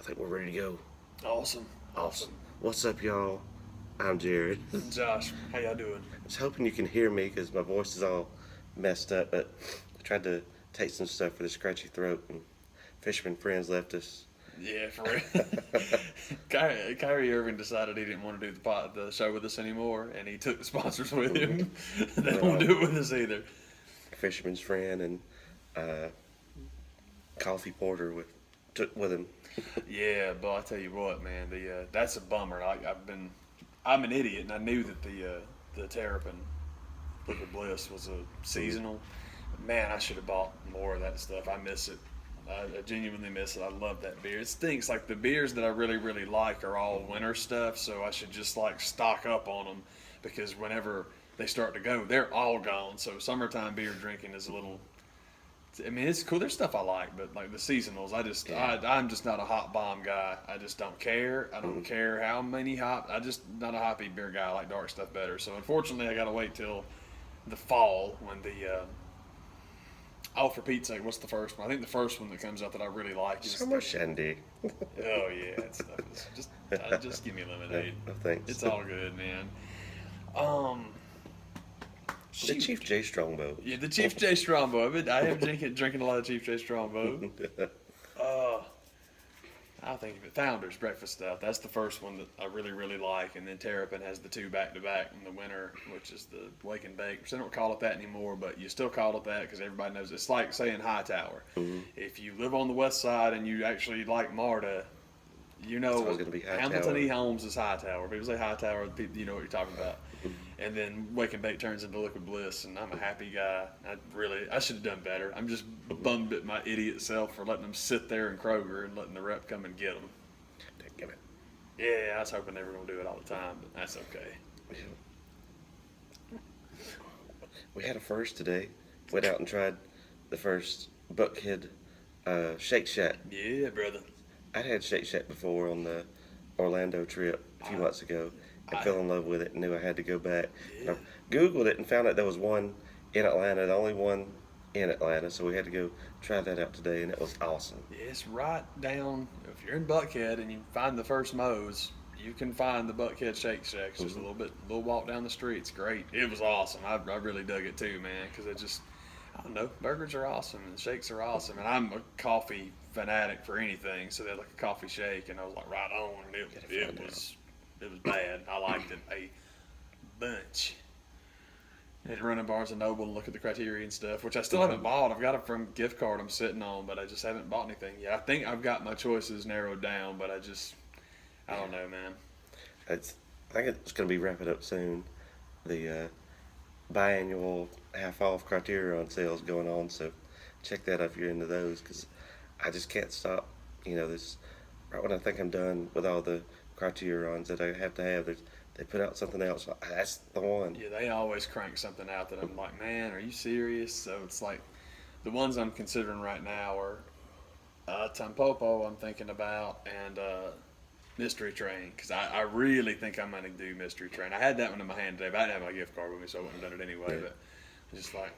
think we're ready to go. Awesome. Awesome. What's up, y'all? I'm Jared. Josh, how y'all doing? I was hoping you can hear me because my voice is all messed up, but I tried to take some stuff for the scratchy throat, and fisherman friends left us. Yeah, for real. Kyrie Irving decided he didn't want to do the show with us anymore, and he took the sponsors with him. They won't do it with us either. Fisherman's friend and uh, coffee porter took with him. Yeah, but I tell you what, man, that's a bummer. I'm an idiot, and I knew that the Terrapin Liquid Bliss was a seasonal. Man, I should have bought more of that stuff. I miss it. I genuinely miss it. I love that beer. It stinks. Like the beers that I really, really like are all winter stuff, so I should just like stock up on them because whenever they start to go, they're all gone. So summertime beer drinking is a little. I mean, it's cool. There's stuff I like, but like the seasonals, I'm just not a hot bomb guy. I just don't care. I don't care how many hop. I just not a hoppy beer guy. I like dark stuff better. So unfortunately, I got to wait till the fall when the. Oh, for Pete's sake, what's the first one? I think the first one that comes out that I really like is Summer Shandy. Oh yeah, that stuff is just give me lemonade. No thanks. It's all good, man. The Chief J Strongbow. Yeah, the Chief J Strongbow. I am drinking a lot of Chief J Strongbow. I'll think of it. Founders breakfast stuff. That's the first one that I really, really like. And then Terrapin has the two back to back in the winter, which is the Wake and Bake. Which they don't call it that anymore, but you still call it that because everybody knows it's like saying Hightower. If you live on the west side and you actually like Marta, you know Hamilton E. Holmes is Hightower. People say Hightower, you know what you're talking about. And then Wake and Bake turns into Liquid Bliss, and I'm a happy guy. I should have done better. I'm just bummed at my idiot self for letting them sit there in Kroger and letting the rep come and get them. Damn it. Yeah, I was hoping they were going to do it all the time, but that's okay. We had a first today. Went out and tried the first Buckhead Shake Shack. Yeah, brother. I'd had Shake Shack before on the Orlando trip a few months ago. I fell in love with it and knew I had to go back. Yeah. I Googled it and found out there was one in Atlanta, the only one in Atlanta, so we had to go try that out today, and it was awesome. Yeah, it's right down. If you're in Buckhead and you find the first Moe's, you can find the Buckhead Shake Shack. It's just a little walk down the street. It's great. It was awesome. I really dug it too, man, because I don't know, burgers are awesome and shakes are awesome, and I'm a coffee fanatic for anything, so they had like a coffee shake, and I was like right on, and it was bad. I liked it a bunch. I had to run in Barnes & Noble and look at the Criterion stuff, which I still haven't bought. I've got it from gift card I'm sitting on, but I just haven't bought anything yet. I think I've got my choices narrowed down, but I don't know, man. I think it's going to be wrapping up soon. The biannual half-off Criterion sales going on, so check that out if you're into those, because I just can't stop. This right when I think I'm done with all the Criterions that I have to have, they put out something else. That's the one. Yeah, they always crank something out that I'm like, man, are you serious? So it's like the ones I'm considering right now are Tampopo I'm thinking about, and Mystery Train, because I really think I'm going to do Mystery Train. I had that one in my hand today, but I didn't have my gift card with me, so I wouldn't have done it anyway. Yeah. But I'm just like,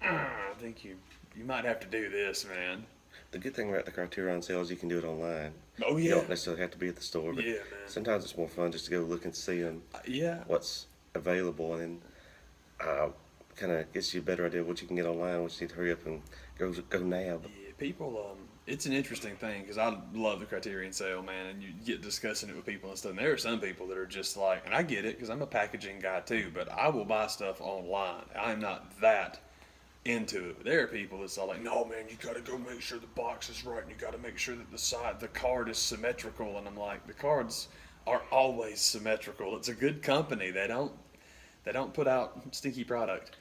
I think you might have to do this, man. The good thing about the Criterion sales, you can do it online. Oh, yeah. You don't necessarily have to be at the store, but yeah, man. Sometimes it's more fun just to go look and see them. Yeah. What's available, and then kind of gets you a better idea of what you can get online, which you need to hurry up and go nab. Yeah, people, it's an interesting thing because I love the Criterion sale, man, and you get discussing it with people and stuff. And there are some people that are just like, and I get it because I'm a packaging guy too, but I will buy stuff online. I'm not that into it. But there are people that's all like, no, man, you got to go make sure the box is right, and you got to make sure that the card is symmetrical. And I'm like, the cards are always symmetrical. It's a good company. They don't put out stinky product.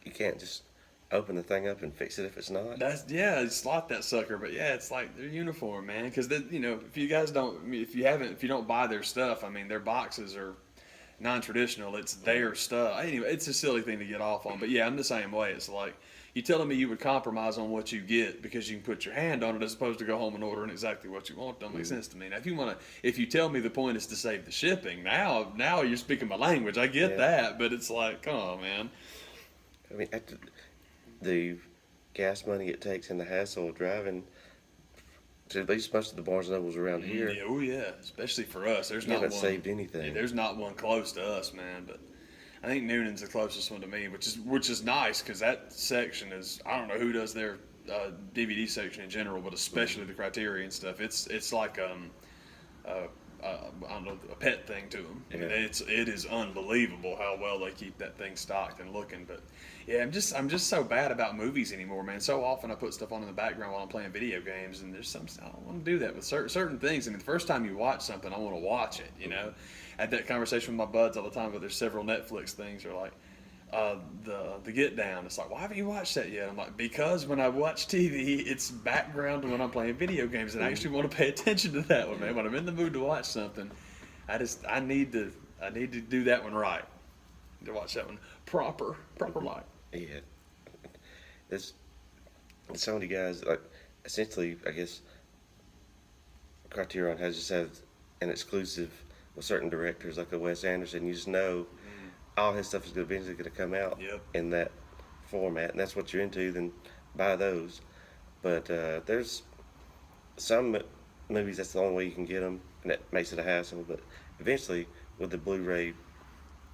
You can't just open the thing up and fix it if it's not. Slot that sucker. But yeah, it's like they're uniform, man. Because if you guys if you don't buy their stuff, I mean, their boxes are non-traditional. It's their stuff. Anyway, it's a silly thing to get off on. But yeah, I'm the same way. It's like you telling me you would compromise on what you get because you can put your hand on it as opposed to go home and ordering exactly what you want. Don't make sense to me. Now, if you tell me the point is to save the shipping, now you're speaking my language. I get that, but it's like, come on, man. I mean, the gas money it takes and the hassle of driving at least most of the Barnes and Nobles around here, Yeah, oh yeah, especially for us. There's you not haven't one. saved anything. Yeah, there's not one close to us, man. But I think Noonan's the closest one to me, which is nice because that section is, I don't know who does their DVD section in general, but especially the Criterion stuff. It's like I don't know, a pet thing to them. I mean, Yeah. it is unbelievable how well they keep that thing stocked and looking. But yeah, I'm just so bad about movies anymore, man. So often I put stuff on in the background while I'm playing video games, and there's some I don't want to do that with certain things. I mean, the first time you watch something, I want to watch it. You know, I had that conversation with my buds all the time. But there's several Netflix things are like. The Get Down. It's like, why haven't you watched that yet? I'm like, because when I watch TV, it's background when I'm playing video games, and I actually want to pay attention to that one, man. When I'm in the mood to watch something, I need to do that one right. To watch that one proper light. Yeah. There's so many guys, like, essentially, I guess, Criterion has just had an exclusive with certain directors, like a Wes Anderson. You just know all his stuff is eventually going to come out Yep. in that format, and that's what you're into, then buy those. But there's some movies that's the only way you can get them, and that makes it a hassle. But eventually, with the Blu-ray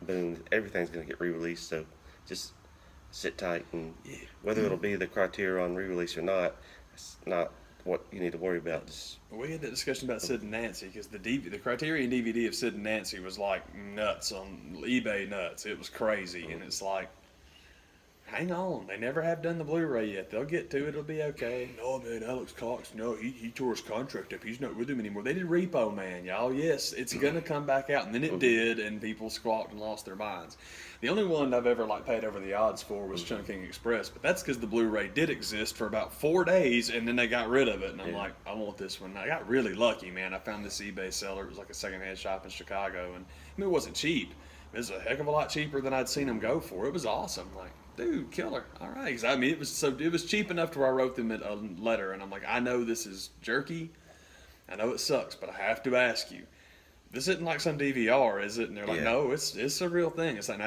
boom, everything's going to get re-released. So just sit tight, and whether it'll be the Criterion re-release or not, it's not what you need to worry about. Just We had that discussion about Sid and Nancy because the Criterion DVD of Sid and Nancy was like nuts on eBay nuts. It was crazy, and it's like, hang on, they never have done the Blu-ray yet. They'll get to it. It'll be okay. No, man, Alex Cox. No, he tore his contract up. He's not with him anymore. They did Repo Man, y'all. Yes, it's gonna come back out, and then it did, and people squawked and lost their minds. The only one I've ever paid over the odds for was Chungking Express, but that's because the Blu-ray did exist for about 4 days, and then they got rid of it. And I'm like, I want this one. I got really lucky, man. I found this eBay seller. It was like a secondhand shop in Chicago, and I mean, it wasn't cheap. It was a heck of a lot cheaper than I'd seen them go for. It was awesome. Like, dude, killer. All right. 'Cause I mean, it was cheap enough to where I wrote them a letter, and I'm like, I know this is jerky. I know it sucks, but I have to ask you. This isn't like some DVR, is it? And they're like, no, it's a real thing. It's like,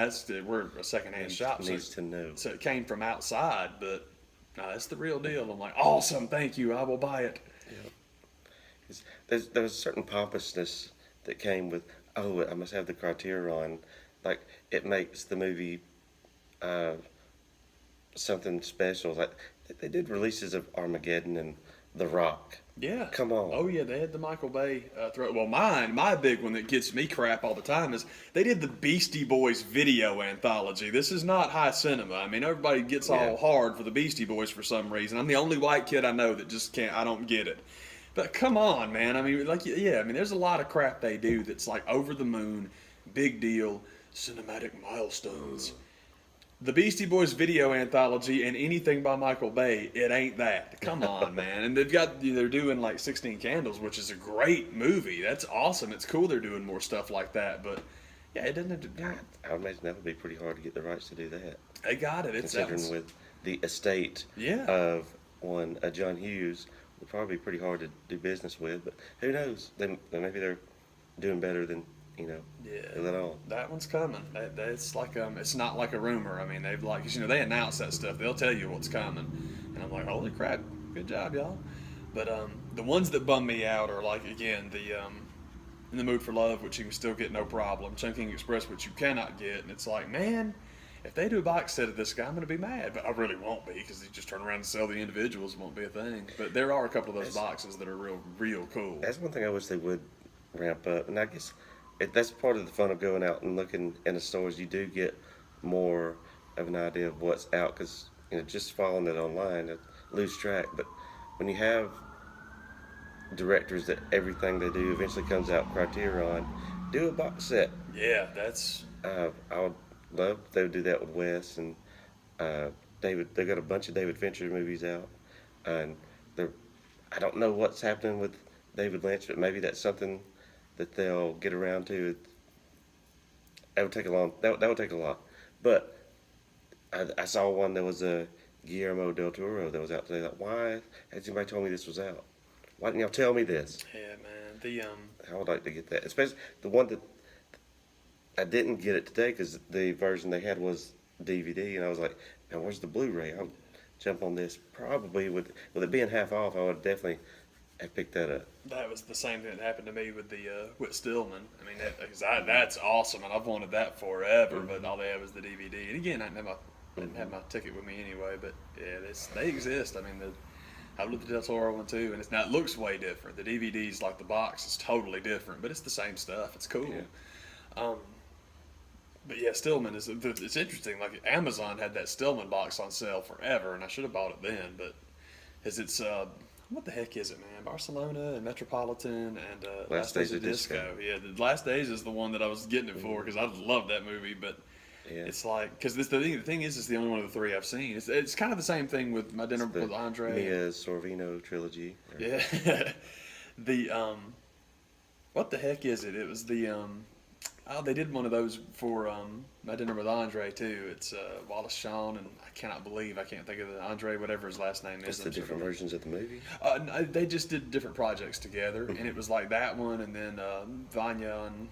we're a secondhand shop. needs to know. So it came from outside, but no, it's the real deal. I'm like, awesome, thank you, I will buy it. There's a certain pompousness that came with, oh, I must have the Criterion. Like, it makes the movie something special. Like, they did releases of Armageddon and The Rock. Yeah. Come on. Oh, yeah, they had the Michael Bay throw. Well, my big one that gets me crap all the time is they did the Beastie Boys video anthology. This is not high cinema. I mean, everybody gets all hard for the Beastie Boys for some reason. I'm the only white kid I know that just can't, I don't get it. But come on, man. I mean, like, yeah, I mean, there's a lot of crap they do that's like over the moon, big deal, cinematic milestones. The Beastie Boys video anthology and anything by Michael Bay, it ain't that. Come on, man. And they're doing like 16 Candles, which is a great movie. That's awesome. It's cool they're doing more stuff like that. But yeah, it doesn't. I would imagine that would be pretty hard to get the rights to do that. They got it. It's Considering with the estate of one, John Hughes, would probably be pretty hard to do business with. But who knows? Maybe they're doing better than. That on. That one's coming. That's like it's not like a rumor. I mean, they've like, 'cause, they announce that stuff. They'll tell you what's coming, and I'm like, holy crap, good job, y'all. But the ones that bum me out are like, again, the In the Mood for Love, which you can still get no problem. Chungking Express, which you cannot get, and it's like, man, if they do a box set of this guy, I'm going to be mad, but I really won't be because they just turn around and sell the individuals. It won't be a thing. But there are a couple of those boxes that are real cool. That's one thing I wish they would ramp up, and I guess. That's part of the fun of going out and looking in the stores. You do get more of an idea of what's out because just following it online, I lose track. But when you have directors that everything they do eventually comes out Criterion, do a box set. Yeah, that's. I would love if they would do that with Wes and David. They got a bunch of David Fincher movies out, and I don't know what's happening with David Lynch, but maybe that's something that they'll get around to. That would take that would take a lot. But I saw one that was a Guillermo del Toro that was out today. Like, why has anybody told me this was out? Why didn't y'all tell me this? Yeah, man. I would like to get that, especially the one that I didn't get it today because the version they had was DVD, and I was like, man, where's the Blu-ray? I'll jump on this. Probably with it being half off, I would definitely I picked that up. That was the same thing that happened to me with the with Stillman. I mean, that's awesome, and I've wanted that forever. But all they have is the DVD. And again, I didn't have my ticket with me anyway. But yeah, they exist. I mean, I've looked at the Del Toro one too, and it looks way different. The DVD's like the box is totally different, but it's the same stuff. It's cool. Yeah. But yeah, Stillman it's interesting. Like Amazon had that Stillman box on sale forever, and I should have bought it then. But it's what the heck is it, man? Barcelona and Metropolitan and Last Days of Disco. Yeah, the Last Days is the one that I was getting it for because I love that movie. But Yeah. it's like because the thing is, it's the only one of the three I've seen. It's kind of the same thing with My Dinner with Andre. Mia Sorvino trilogy. Yeah. The what the heck is it? It was the they did one of those for My Dinner with Andre too. It's Wallace Shawn, and I can't think of the Andre, whatever his last name is. It's the different versions of the movie. No, they just did different projects together, and it was like that one, and then Vanya, and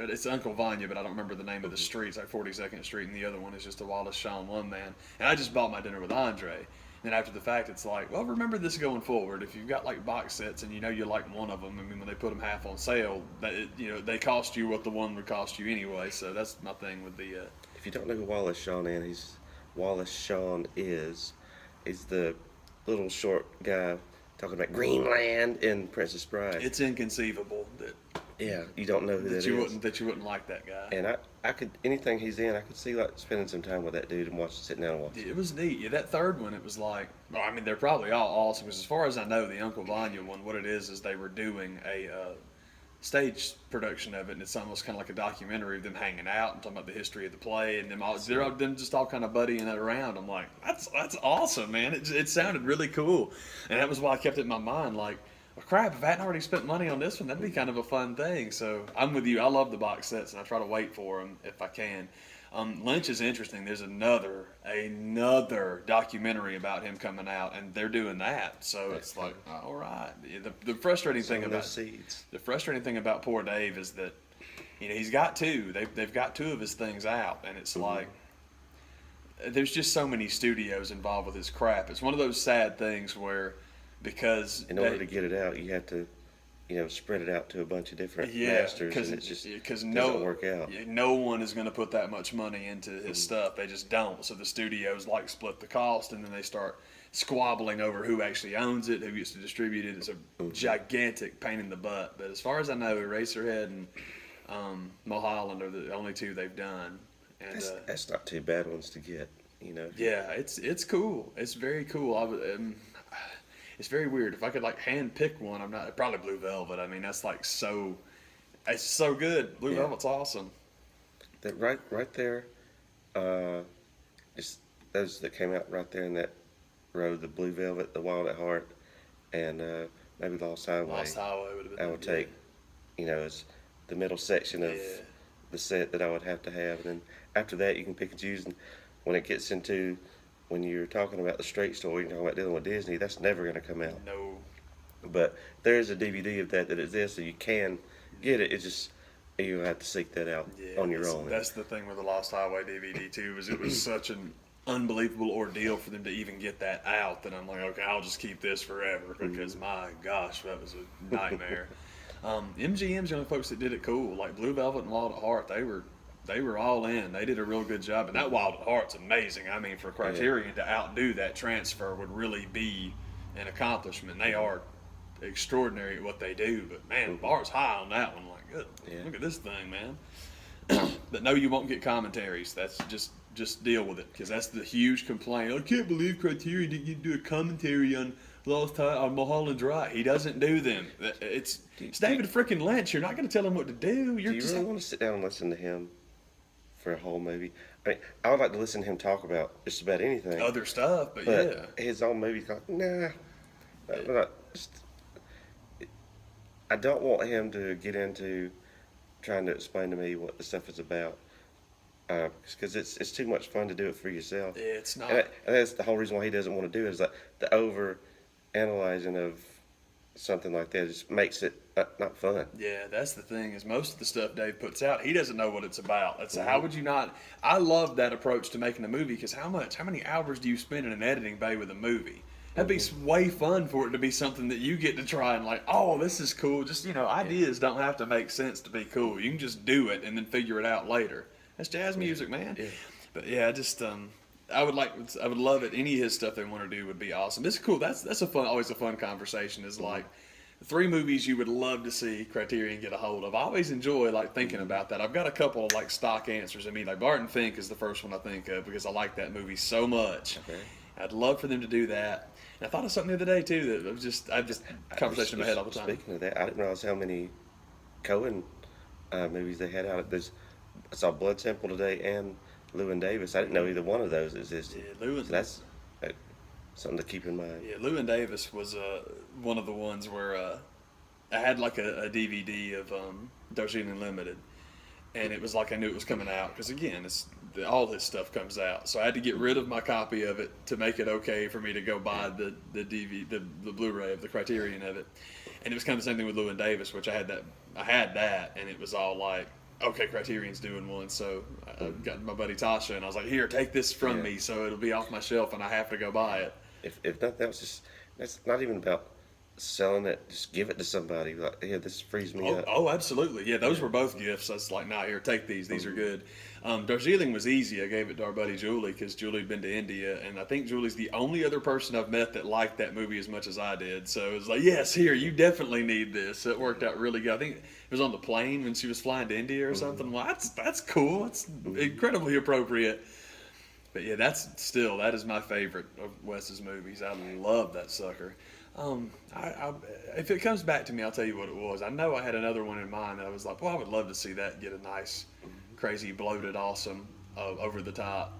it's Uncle Vanya, but I don't remember the name of the street. It's like 42nd Street, and the other one is just a Wallace Shawn one man. And I just bought My Dinner with Andre. And after the fact, it's like, well, remember this going forward. If you've got like box sets and you know you like one of them, I mean, when they put them half on sale, they cost you what the one would cost you anyway. So that's my thing with the. If you don't know who Wallace Shawn is, he's the little short guy talking about Greenland in Princess Bride. It's inconceivable that. Yeah, you don't know who that you is. That you wouldn't like that guy. And I could anything he's in, I could see like spending some time with that dude and sitting down and watching. It was neat. Yeah, that third one, it was like, well, I mean, they're probably all awesome. Because as far as I know, the Uncle Vanya one, what it is they were doing a stage production of it, and it's almost kind of like a documentary of them hanging out and talking about the history of the play, and them just all kind of buddying it around. I'm like, that's awesome, man. It sounded really cool, and that was why I kept it in my mind, like. Well, crap, if I hadn't already spent money on this one, that'd be kind of a fun thing. So I'm with you. I love the box sets, and I try to wait for them if I can. Lynch is interesting. There's another documentary about him coming out, and they're doing that. So it's like, all right. The frustrating thing about poor Dave is that he's got two. They've got two of his things out, and it's like there's just so many studios involved with his crap. It's one of those sad things where. Because in order to get it out, you have to, spread it out to a bunch of different masters, and it just doesn't work out. No one is going to put that much money into his stuff. They just don't. So the studios split the cost, and then they start squabbling over who actually owns it, who gets to distribute it. It's a gigantic pain in the butt. But as far as I know, Eraserhead and Mulholland are the only two they've done. And that's not too bad ones to get, Yeah, it's cool. It's very cool. It's very weird. If I could hand pick one, probably Blue Velvet. I mean, that's it's so good. Blue Velvet's awesome. That right there, just those that came out right there in that row, the Blue Velvet, the Wild at Heart, and maybe Lost Highway. Lost Highway would have been. I would take, as the middle section of the set that I would have to have, and then after that you can pick and choose. And when it gets into when you're talking about the straight story, you're talking about dealing with Disney, that's never going to come out. No. But there's a DVD of that exists, so you can get it. It's just you have to seek that out on your own. That's the thing with the Lost Highway DVD too, is it was such an unbelievable ordeal for them to even get that out that I'm like, okay, I'll just keep this forever because my gosh, that was a nightmare. MGM's the only folks that did it cool, like Blue Velvet and Wild at Heart. They were all in. They did a real good job, and that Wild at Heart's amazing. I mean, for Criterion to outdo that transfer would really be an accomplishment. They are extraordinary at what they do, but man, the bar's high on that one. Like, good. Look at this thing, man. But no, you won't get commentaries. That's just deal with it, because that's the huge complaint. I can't believe Criterion didn't do a commentary on Mulholland Drive. He doesn't do them. It's David frickin' Lynch. You're not going to tell him what to do. Do you really want to sit down and listen to him for a whole movie? I mean, I would like to listen to him talk about just about anything. Other stuff, but his own movies, nah. I don't want him to get into trying to explain to me what the stuff is about. Because it's too much fun to do it for yourself. Yeah, it's not. And that's the whole reason why he doesn't want to do it, is like the over analyzing of something like that just makes it not fun. Yeah, that's the thing, is most of the stuff Dave puts out, he doesn't know what it's about. That's how would you not? I love that approach to making a movie, because how many hours do you spend in an editing bay with a movie? That'd be way fun for it to be something that you get to try and like, oh, this is cool. Just, ideas don't have to make sense to be cool. You can just do it and then figure it out later. That's jazz music, man. Yeah. But yeah, I would love it. Any of his stuff they want to do would be awesome. It's cool. That's always a fun conversation. Is like 3 movies you would love to see Criterion get a hold of. I always enjoy like thinking about that. I've got a couple of like stock answers. I mean, like Barton Fink is the first one I think of because I like that movie so much. Okay. I'd love for them to do that. And I thought of something the other day too that I just conversation in my head all the time. Speaking of that, I didn't realize how many Cohen movies they had out. I saw Blood Simple today and Llewyn Davis. I didn't know either one of those existed. Yeah, Llewyn. So that's something to keep in mind. Yeah, Llewyn Davis was one of the ones where I had like a DVD of Darjeeling Limited, and it was like I knew it was coming out because again, all this stuff comes out, so I had to get rid of my copy of it to make it okay for me to go buy the DVD, the Blu-ray of the Criterion of it, and it was kind of the same thing with Llewyn Davis, which I had that, and it was all like, okay, Criterion's doing one, so I got my buddy Tasha, and I was like, here, take this from me, so it'll be off my shelf, and I have to go buy it. If nothing else, that's not even about selling it. Just give it to somebody. Like, yeah, this frees me up. Oh, absolutely. Yeah, those were both gifts. I was like, nah, here, take these. These are good. Darjeeling was easy. I gave it to our buddy Julie because Julie had been to India, and I think Julie's the only other person I've met that liked that movie as much as I did. So it was like, yes, here, you definitely need this. It worked out really good. I think it was on the plane when she was flying to India or something. Well, that's cool. That's incredibly appropriate. But yeah, that is my favorite of Wes's movies. I love that sucker. If it comes back to me, I'll tell you what it was. I know I had another one in mind that I was like, well, I would love to see that get a nice, crazy, bloated, awesome, over the top.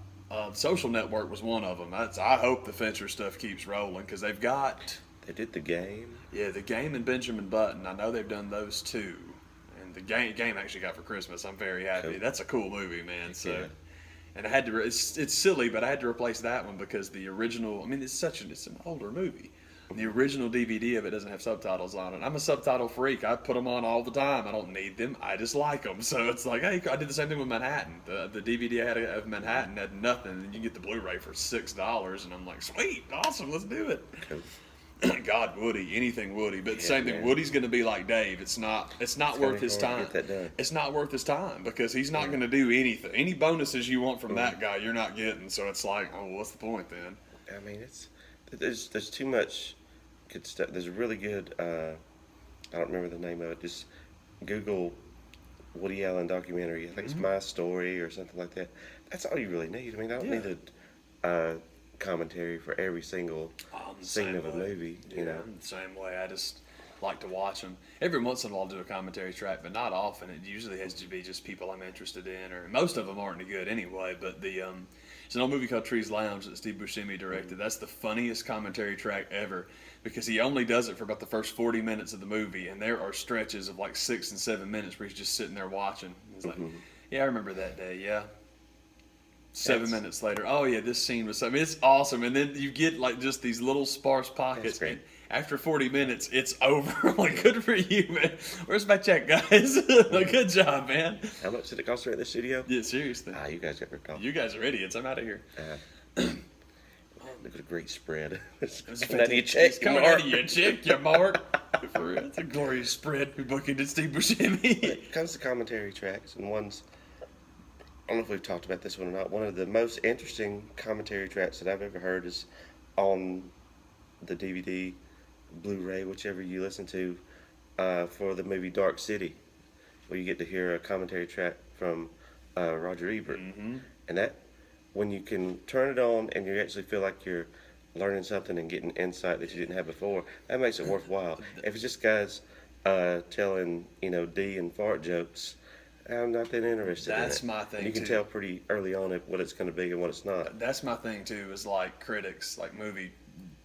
Social Network was one of them. I hope the Fincher stuff keeps rolling because they've got. They did The Game. Yeah, The Game and Benjamin Button. I know they've done those two, and the game actually got for Christmas. I'm very happy. Cool. That's a cool movie, man. So. Yeah. And I had to. It's silly, but I had to replace that one because the original. I mean, it's an older movie. The original DVD of it doesn't have subtitles on it. I'm a subtitle freak. I put them on all the time. I don't need them. I just like them. So it's like, hey, I did the same thing with Manhattan. The DVD I had of Manhattan had nothing, and you get the Blu-ray for $6, and I'm like, sweet, awesome, let's do it. Cool. God, Woody, anything Woody, but the same thing. Man. Woody's going to be like Dave. It's not worth his time. Get that done. It's not worth his time because he's not going to do anything. Any bonuses you want from that guy, you're not getting. So it's like, oh, what's the point then? I mean, there's too much good stuff. There's a really good. I don't remember the name of it. Just Google Woody Allen documentary. I think it's My Story or something like that. That's all you really need. I mean, I don't need a commentary for every single scene of a movie. You know, I'm the same way. I just like to watch them. Every once in a while, I'll do a commentary track, but not often. It usually has to be just people I'm interested in, or most of them aren't any good anyway. But it's an old movie called Trees Lounge that Steve Buscemi directed. That's the funniest commentary track ever because he only does it for about the first 40 minutes of the movie, and there are stretches of like 6 and 7 minutes where he's just sitting there watching. He's like, yeah, I remember that day, yeah. 7 minutes later, oh yeah, this scene was. I mean, it's awesome, and then you get like just these little sparse pockets. And after 40 minutes, it's over. I'm like, good for you, man. Where's my check, guys? Like, good job, man. How much did it cost to rent this studio? Yeah, seriously. You guys got ripped off. You guys are idiots. I'm out of here. Look at a great spread. It's coming out of your check, coming out of your check, you mark. For real, it's a glorious spread. We booking at Steve Buscemi. When it comes to commentary tracks and ones. I don't know if we've talked about this one or not. One of the most interesting commentary tracks that I've ever heard is on the DVD, Blu-ray, whichever you listen to, for the movie Dark City, where you get to hear a commentary track from Roger Ebert. And that, when you can turn it on and you actually feel like you're learning something and getting insight that you didn't have before, that makes it worthwhile. If it's just guys telling, D and fart jokes, I'm not that interested in it. That's my thing, You can tell pretty early on what it's going to be and what it's not. That's my thing, too, is like critics, like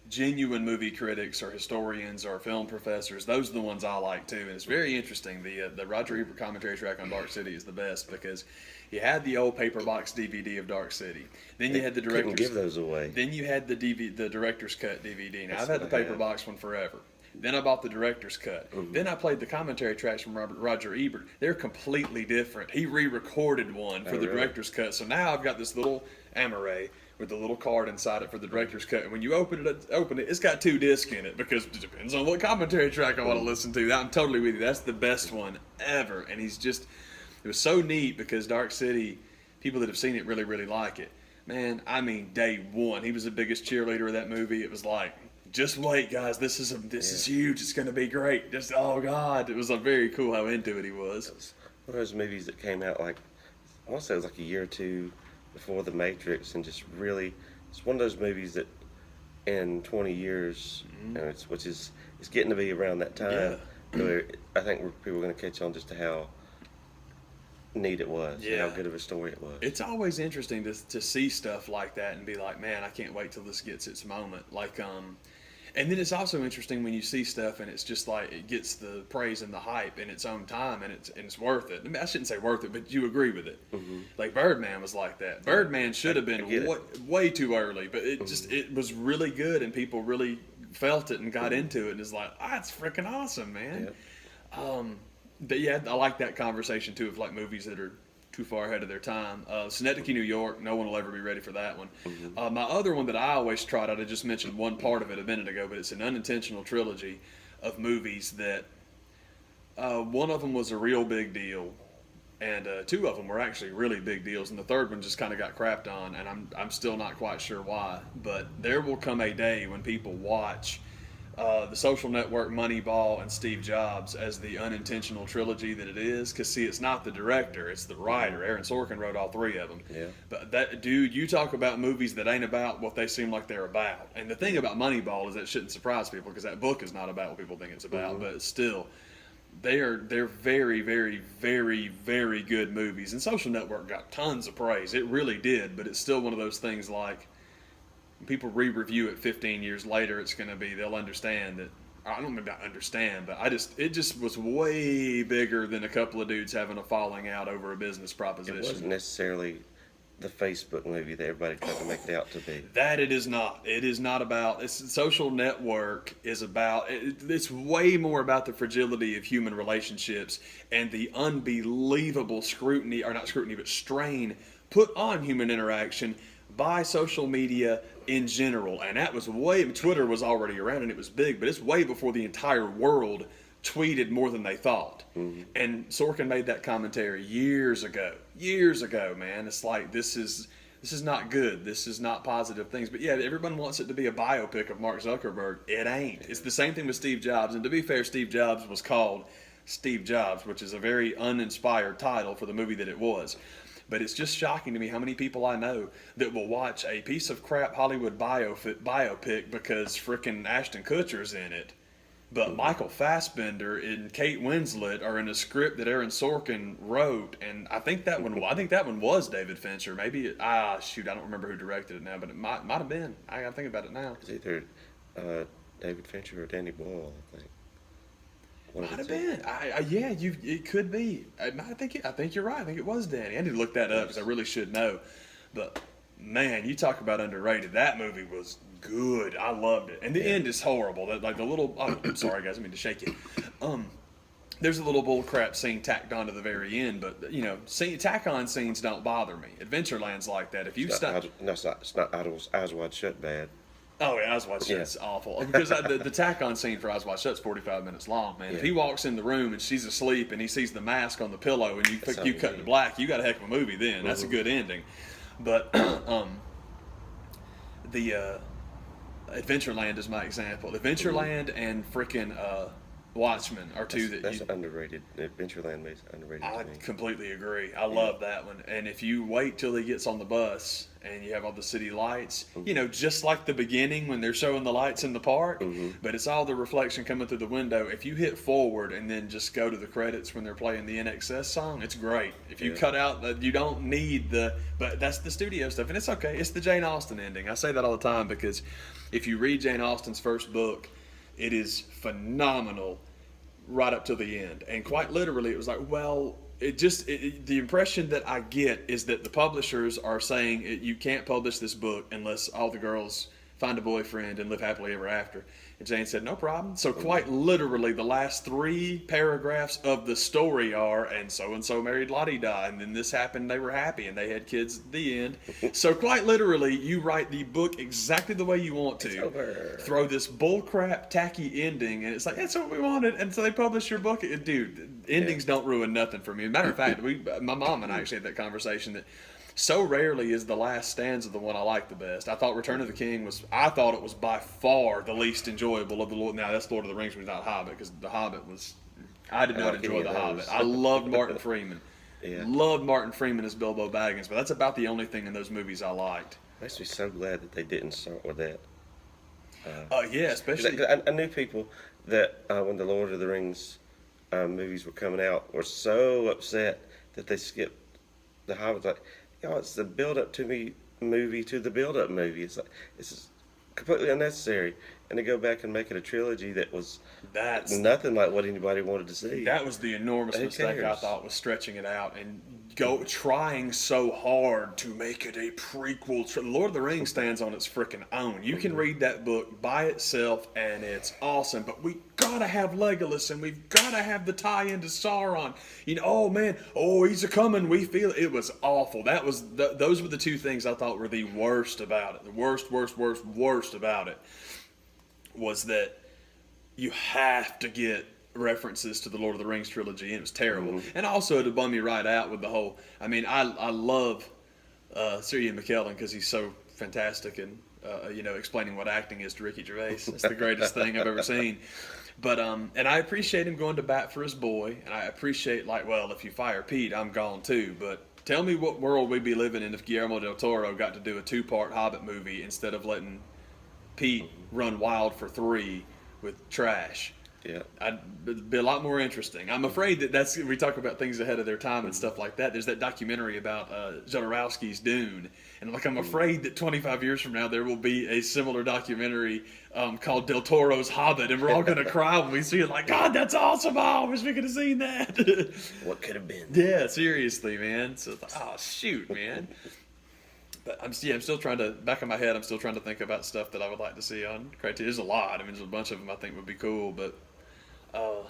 genuine movie critics or historians or film professors. Those are the ones I like, too. And it's very interesting. The Roger Ebert commentary track on Dark City is the best because you had the old paper box DVD of Dark City. Then you had the director's... Couldn't give those away. Then you had the director's cut DVD. Now, I've had the paper box one forever. Then I bought the director's cut. Then I played the commentary tracks from Roger Ebert. They're completely different. He re-recorded one for the director's cut. So now I've got this little Amaray with the little card inside it for the director's cut. And when you open it, it's got 2 discs in it because it depends on what commentary track I want to listen to. I'm totally with you. That's the best one ever. And it was so neat because Dark City, people that have seen it really, really like it. Man, I mean, day one, he was the biggest cheerleader of that movie. It was like, just wait, guys, this is huge. It's going to be great. Just, oh, God. It was very cool how into it he was. It was one of those movies that came out like, I want to say it was like a year or two before The Matrix, and just really, it's one of those movies that in 20 years, it's getting to be around that time, where I think people are going to catch on just to how neat it was, and how good of a story it was. It's always interesting to see stuff like that and be like, man, I can't wait till this gets its moment. Like, and then it's also interesting when you see stuff and it's just like it gets the praise and the hype in its own time, and it's worth it. I mean, I shouldn't say worth it, but you agree with it. Like Birdman was like that. Birdman should have been way too early, but it was really good, and people really felt it and got into it, and it's like, it's freaking awesome, man. But yeah, I like that conversation too of like movies that are too far ahead of their time. Synecdoche, New York, no one will ever be ready for that one. My other one that I always trot out, I just mentioned one part of it a minute ago, but it's an unintentional trilogy of movies that one of them was a real big deal, and 2 of them were actually really big deals, and the third one just kind of got crapped on, and I'm still not quite sure why. But there will come a day when people watch The Social Network, Moneyball, and Steve Jobs as the unintentional trilogy that it is. Because, see, it's not the director, it's the writer. Aaron Sorkin wrote all 3 of them. Yeah. But that dude, you talk about movies that ain't about what they seem like they're about. And the thing about Moneyball is that it shouldn't surprise people because that book is not about what people think it's about. But still, they're very, very, very, very good movies. And Social Network got tons of praise. It really did. But it's still one of those things like, people re-review it 15 years later, it's going to be, they'll understand that, I don't mean not understand, but it just was way bigger than a couple of dudes having a falling out over a business proposition. It wasn't necessarily the Facebook movie that everybody tried to make it out to be. That it is not. It is not about, Social Network is about, it's way more about the fragility of human relationships and the unbelievable scrutiny, or not scrutiny, but strain put on human interaction by social media in general. And that was Twitter was already around and it was big, but it's way before the entire world tweeted more than they thought. And Sorkin made that commentary years ago, man. It's like, this is not good. This is not positive things. But yeah, everyone wants it to be a biopic of Mark Zuckerberg. It ain't. It's the same thing with Steve Jobs. And to be fair, Steve Jobs was called Steve Jobs, which is a very uninspired title for the movie that it was. But it's just shocking to me how many people I know that will watch a piece of crap Hollywood biopic because frickin' Ashton Kutcher's in it. But Michael Fassbender and Kate Winslet are in a script that Aaron Sorkin wrote, and I think that one was David Fincher. Maybe I don't remember who directed it now, but it might have been. I gotta think about it now. It's either David Fincher or Danny Boyle, I think. Might have been. It could be. I think you're right. I think it was Danny. I need to look that up because I really should know. But man, you talk about underrated. That movie was good. I loved it. And the end is horrible. Like the little. Oh, I'm sorry, guys. I mean to shake you. There's a little bullcrap scene tacked on to the very end, but tack-on scenes don't bother me. Adventureland's like that. If you stop, it's not Eyes Wide Shut bad. Oh yeah, Eyes Wide Shut's awful. Because the tack-on scene for Eyes Wide Shut's 45 minutes long, man. Yeah. If he walks in the room and she's asleep and he sees the mask on the pillow and you cut to black, you got a heck of a movie then. That's a good ending. But the Adventureland is my example. Adventureland and frickin' Watchmen are two that's underrated. Adventureland is underrated. I completely agree. I love that one. And if you wait till he gets on the bus and you have all the city lights, just like the beginning when they're showing the lights in the park, but it's all the reflection coming through the window. If you hit forward and then just go to the credits when they're playing the NXS song, it's great. If you cut out you don't need but that's the studio stuff, and it's okay. It's the Jane Austen ending. I say that all the time because if you read Jane Austen's first book, it is phenomenal right up to the end. And quite literally, it was like, well, the impression that I get is that the publishers are saying you can't publish this book unless all the girls find a boyfriend, and live happily ever after. And Jane said, no problem. So quite literally, the last 3 paragraphs of the story are, and so married la-di-da, and then this happened, they were happy, and they had kids at the end. So quite literally, you write the book exactly the way you want It's to. over. Throw this bullcrap, tacky ending, and it's like, that's what we wanted. And so they publish your book. Dude, endings don't ruin nothing for me. Matter of fact, my mom and I actually had that conversation that so rarely is the last stanza the one I like the best. I thought Return of the King I thought it was by far the least enjoyable of the Lord. Now that's Lord of the Rings, was not Hobbit, because the Hobbit was. I did not enjoy the Hobbit. I loved Martin Freeman. Yeah. Loved Martin Freeman as Bilbo Baggins, but that's about the only thing in those movies I liked. Makes me so glad that they didn't start with that. Yeah, especially. I knew people that when the Lord of the Rings movies were coming out were so upset that they skipped the Hobbit. Like, it's the build-up to the build-up movie. It's like, it's completely unnecessary. And to go back and make it a trilogy that was nothing like what anybody wanted to see. That was the enormous Who mistake I cares? thought, was stretching it out and trying so hard to make it a prequel. Lord of the Rings stands on its freaking own. You can read that book by itself and it's awesome, but we gotta have Legolas and we've gotta have the tie into Sauron. Oh man, he's a coming. We feel it. It was awful. That was those were the 2 things I thought were the worst about it. The worst about it was that you have to get references to the Lord of the Rings trilogy, and it was terrible. Mm-hmm. And also to bum me right out with the whole. I mean, I love Sir Ian McKellen because he's so fantastic and explaining what acting is to Ricky Gervais. It's the greatest thing I've ever seen. But and I appreciate him going to bat for his boy, and I appreciate if you fire Pete, I'm gone too. But tell me what world we'd be living in if Guillermo del Toro got to do a 2-part Hobbit movie instead of letting Pete run wild for 3 with trash. Yeah. It'd be a lot more interesting. I'm afraid that we talk about things ahead of their time and stuff like that. There's that documentary about Jodorowsky's Dune, and I'm afraid that 25 years from now there will be a similar documentary called Del Toro's Hobbit, and we're all gonna cry when we see it. Like, God, that's awesome! Oh, I wish we could have seen that. What could have been? Yeah, seriously, man. So, shoot, man. But I'm still trying to, back in my head, I'm still trying to think about stuff that I would like to see on Criterion. There's a lot. I mean, there's a bunch of them I think would be cool, but I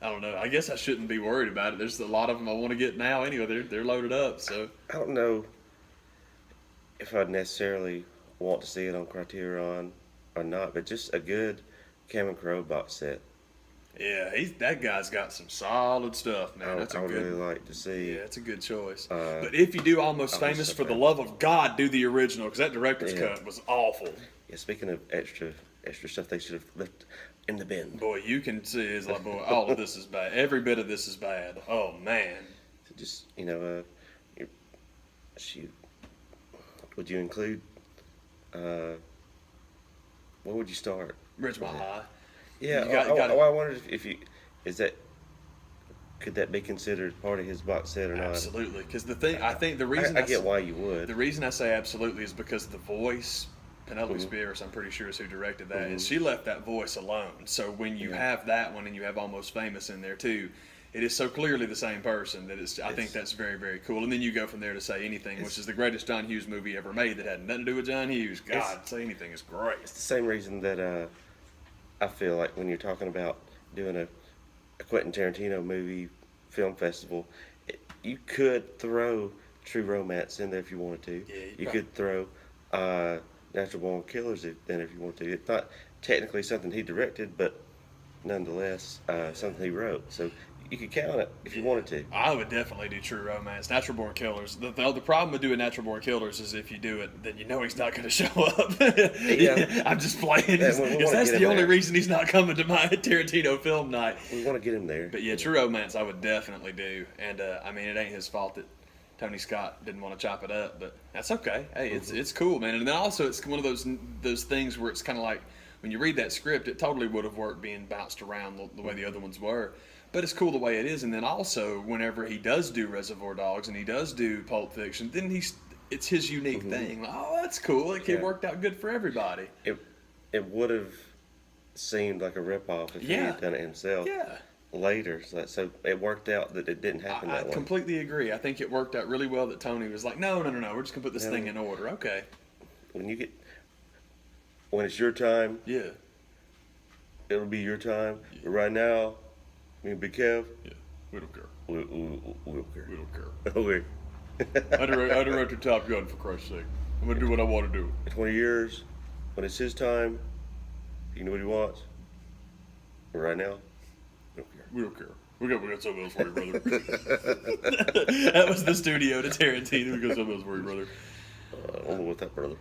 don't know. I guess I shouldn't be worried about it. There's a lot of them I want to get now anyway. They're loaded up, so. I don't know if I'd necessarily want to see it on Criterion or not, but just a good Cameron Crowe box set. Yeah, that guy's got some solid stuff, man. I would really like to see. Yeah, it's a good choice. But if you do Almost Famous, for the love of God, do the original, because that director's cut was awful. Yeah, speaking of extra stuff they should have left in the bin. Boy, you can see it's like, boy, all of this is bad. Every bit of this is bad. Oh man. So just shoot. Would you include? Where would you start? Ridgemont High. Yeah, I wondered if could that be considered part of his box set or not? Absolutely, because I think the reason I get why you would. The reason I say absolutely is because the voice, Penelope Spears, I'm pretty sure is who directed that, and she left that voice alone. So when you have that one and you have Almost Famous in there too, it is so clearly the same person that I think that's very, very cool. And then you go from there to Say Anything, which is the greatest John Hughes movie ever made that had nothing to do with John Hughes. God, Say Anything is great. It's the same reason that I feel like when you're talking about doing a Quentin Tarantino movie film festival, you could throw True Romance in there if you wanted to. Yeah, you could throw Natural Born Killers if you wanted to. It's not technically something he directed, but nonetheless something he wrote. So you could count it if you wanted to. I would definitely do True Romance. Natural Born Killers. The problem with doing Natural Born Killers is if you do it, then you know he's not going to show up. Yeah. I'm just playing. Yeah, Because that's the only reason he's not coming to my Tarantino film night. We want to get him there. But yeah, True Romance I would definitely do. And I mean, it ain't his fault that Tony Scott didn't want to chop it up, but that's okay. Hey, it's cool, man. And then also it's one of those things where it's kind of like when you read that script, it totally would have worked being bounced around the way the other ones were. But it's cool the way it is. And then also, whenever he does do Reservoir Dogs and he does do Pulp Fiction, then it's his unique thing. Like, oh, that's cool. It worked out good for everybody. It would have seemed like a ripoff if he had done it himself later. So it worked out that it didn't happen that way. I completely agree. I think it worked out really well that Tony was like, no, we're just going to put this thing in order. Okay. When you get when it's your time, Yeah. it'll be your time. But right now, me and Big Kev, Yeah. We don't care. we don't care. We don't care. Okay. I directed Top Gun, for Christ's sake. I'm gonna do what I want to do. In 20 years, when it's his time, you know what he wants. But right now, we don't care. We don't care. We got something else for you, brother. That was the studio to Tarantino. We got something else for you, brother. I don't know what that, brother.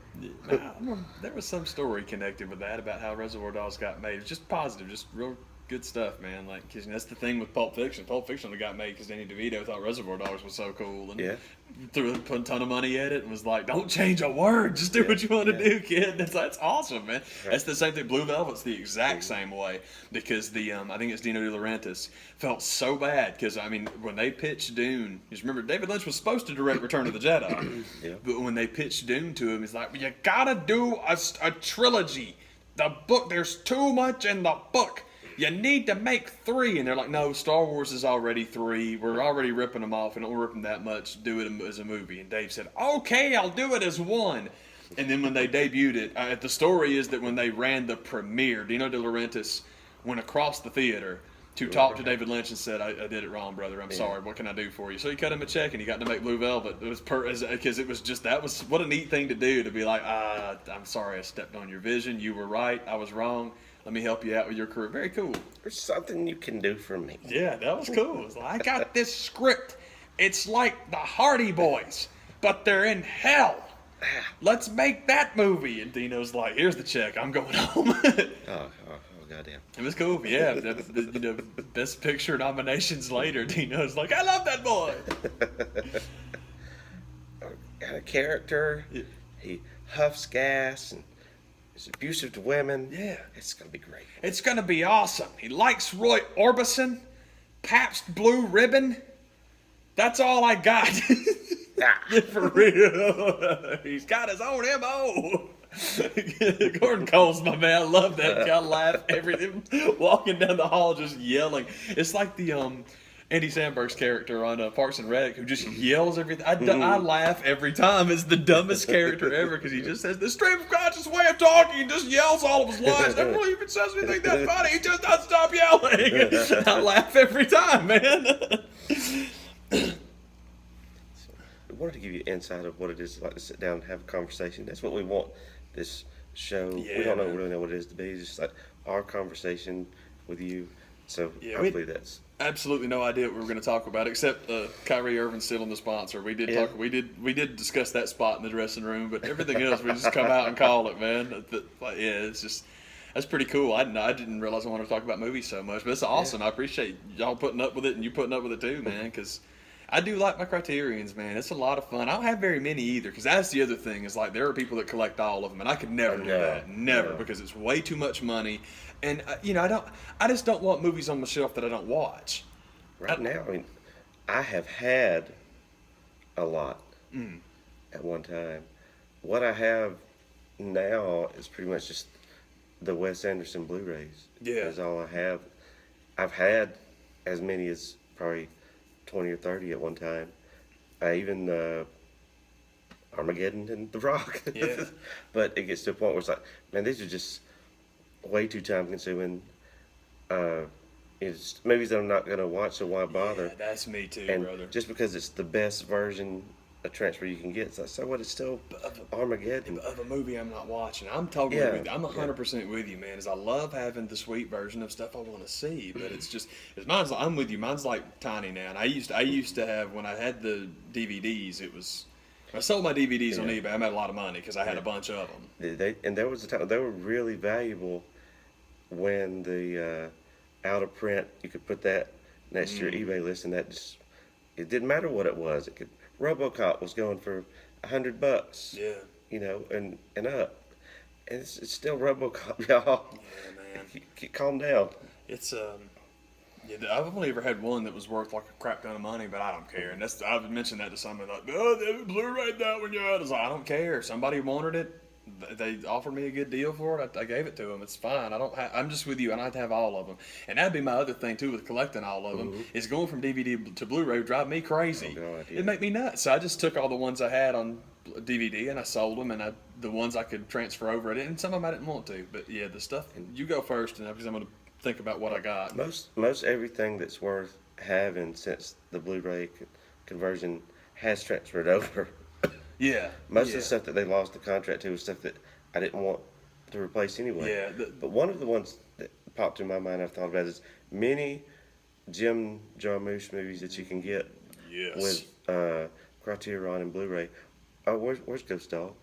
There was some story connected with that about how Reservoir Dogs got made. It's just positive, just real good stuff, man. Like, cause that's the thing with Pulp Fiction. Pulp Fiction only got made because Danny DeVito thought Reservoir Dogs was so cool, and put a ton of money at it, and was like, "Don't change a word, just do what you want to do, kid." That's awesome, man. Right. That's the same thing. Blue Velvet's the exact same way, because the I think it's Dino De Laurentiis felt so bad because I mean when they pitched Dune, just remember David Lynch was supposed to direct Return of the Jedi, but when they pitched Dune to him, he's like, "You gotta do a trilogy. The book, there's too much in the book. You need to make 3." And they're like, "No, Star Wars is already 3. We're already ripping them off. We don't rip them that much. Do it as a movie." And Dave said, "Okay, I'll do it as 1." And then when they debuted it, the story is that when they ran the premiere, Dino De Laurentiis went across the theater to talk to David Lynch and said, I did it wrong, brother. I'm sorry. What can I do for you?" So he cut him a check and he got to make Blue Velvet. It was because it was just, that was what a neat thing to do, to be like, "I'm sorry I stepped on your vision. You were right. I was wrong. Let me help you out with your career." Very cool. There's something you can do for me. Yeah, that was cool. It was like, "I got this script. It's like the Hardy Boys, but they're in hell. Let's make that movie." And Dino's like, "Here's the check. I'm going home." Oh, goddamn. It was cool. Yeah, Best Picture nominations later, Dino's like, "I love that boy." Got a character. Yeah. He huffs gas and is abusive to women. Yeah. It's going to be great. It's going to be awesome. He likes Roy Orbison, Pabst Blue Ribbon. That's all I got. For real. He's got his own M.O. Gordon Cole's my man. I love that guy. I laugh everything. Walking down the hall just yelling. It's like the Andy Samberg's character on Parks and Rec, who just yells everything. I laugh every time. It's the dumbest character ever because he just has this stream of conscious way of talking and just yells all of his lines. Never really even says anything that funny. He just doesn't stop yelling. I laugh every time, man. We wanted to give you insight of what it is like to sit down and have a conversation. That's what we want this show. Yeah, we don't man. really know what it is to be. It's just like our conversation with you. So Yeah, hopefully that's absolutely no idea what we were going to talk about, except Kyrie Irving still in the sponsor. We did talk. We did discuss that spot in the dressing room, but everything else we just come out and call it, man. It's just, that's pretty cool. I didn't realize I wanted to talk about movies so much, but it's awesome. I appreciate y'all putting up with it and you putting up with it too, man. Because I do like my Criterions, man. It's a lot of fun. I don't have very many either, because that's the other thing. Is like there are people that collect all of them, and I could never do that. Never, because it's way too much money. And I just don't want movies on my shelf that I don't watch. right now. I mean, I have had a lot at one time. What I have now is pretty much just the Wes Anderson Blu-rays. Yeah, Is all I have. I've had as many as probably 20 or 30 at one time. I even Armageddon and The Rock. Yeah. But it gets to a point where it's like, man, these are just way too time consuming. It's movies that I'm not gonna watch, so why bother? Yeah, that's me too, And brother. just because it's the best version of transfer you can get, so what? It's still Armageddon. Of a movie I'm not watching. I'm totally with you. I'm 100% with you, man. As I love having the sweet version of stuff I want to see, but it's just, I'm with you. Mine's like tiny now, and I used to have, when I had the DVDs, I sold my DVDs on eBay. I made a lot of money because I had a bunch of them. And there was a time they were really valuable when the out of print, you could put that next to your eBay list, and that just, it didn't matter what it was. RoboCop was going for $100. Yeah. You know, and up, and it's still RoboCop, y'all. Yeah, man. Calm down. It's I've only ever had one that was worth like a crap ton of money, but I don't care. And I've mentioned that to somebody, like, "Oh, they Blu-rayed that one, yeah." I was like, I don't care. Somebody wanted it. They offered me a good deal for it. I gave it to them. It's fine. I'm just with you, and I'd have all of them. And that'd be my other thing too with collecting all of them. Is going from DVD to Blu-ray would drive me crazy. Oh, God, yeah. It'd make me nuts. So I just took all the ones I had on DVD, and I sold them, and the ones I could transfer over, I didn't. And some of them I didn't want to, but yeah, the stuff. You go first, and because I'm going to think about what I got. Most everything that's worth having since the Blu-ray conversion has transferred over. Yeah. Most of the stuff that they lost the contract to was stuff that I didn't want to replace anyway. Yeah. But one of the ones that popped in my mind I've thought about is many Jim Jarmusch movies that you can get Yes. with Criterion and Blu-ray. Where's Ghost Dog?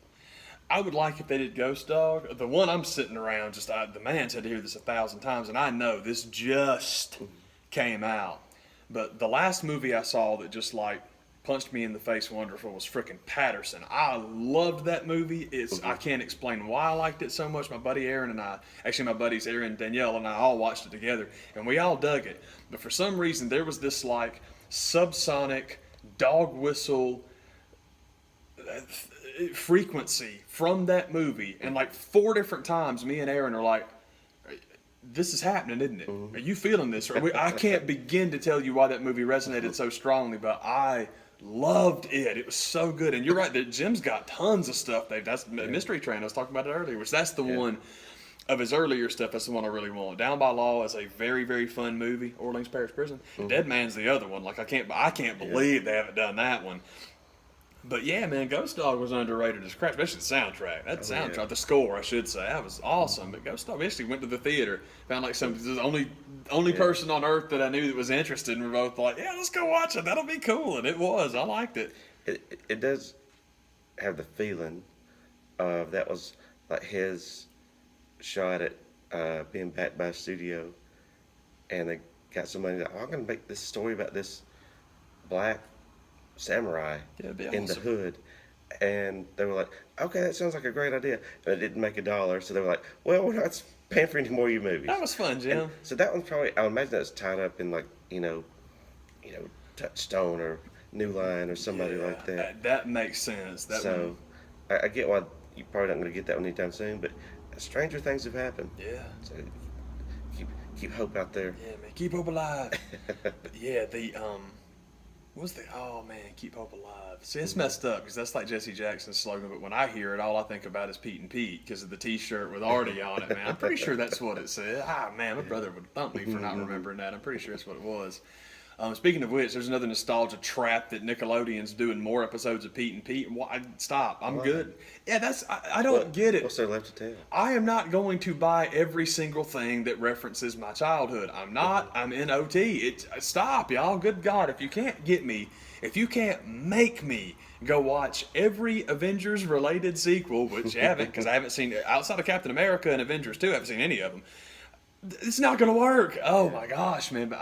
I would like if they did Ghost Dog. The one I'm sitting around, the man said to hear this 1,000 times, and I know this just came out. But the last movie I saw that just like punched me in the face wonderful was frickin' Patterson. I loved that movie. I can't explain why I liked it so much. My buddy Aaron and I, actually my buddies Aaron, Danielle, and I all watched it together, and we all dug it. But for some reason, there was this like subsonic dog whistle frequency from that movie, and like 4 different times me and Aaron are like, this is happening, isn't it? Are you feeling this? I can't begin to tell you why that movie resonated so strongly, but I loved it. It was so good. And you're right, that Jim's got tons of stuff. That's Mystery Train, I was talking about it earlier, which that's the one of his earlier stuff. That's the one I really want. Down by Law is a very, very fun movie. Orleans Parish Prison. Dead Man's the other one. Like I can't believe they haven't done that one. But yeah, man, Ghost Dog was underrated as crap, especially the soundtrack. The score, I should say, that was awesome. But Ghost Dog, we actually went to the theater, found like the only person on earth that I knew that was interested, and we're both like, yeah, let's go watch it. That'll be cool, and it was. I liked it. It does have the feeling of that was like his shot at being backed by a studio, and they got somebody that I'm going to make this story about this black samurai in the hood, and they were like, okay, that sounds like a great idea, but it didn't make $1, so they were like, well, we're not paying for any more of your movies. That was fun, Jim. And so that one's probably, I would imagine that's tied up in like Touchstone or New Line or somebody like that. That makes sense. I get why you probably not going to get that one anytime soon, but stranger things have happened. Yeah. So keep hope out there. Yeah, man, keep hope alive. But yeah, keep hope alive. See, it's messed up because that's like Jesse Jackson's slogan, but when I hear it, all I think about is Pete and Pete because of the T-shirt with Artie on it, man. I'm pretty sure that's what it said. Man, my brother would thump me for not remembering that. I'm pretty sure that's what it was. Speaking of which, there's another nostalgia trap that Nickelodeon's doing more episodes of Pete and Pete. Stop. I'm good. Yeah, I don't get it. What's there left to tell? I am not going to buy every single thing that references my childhood. I'm not. I'm in OT. Stop, y'all. Good God. If you can't make me go watch every Avengers-related sequel, which you haven't, because I haven't seen, outside of Captain America and Avengers 2, I haven't seen any of them. It's not going to work. Oh my gosh, man. But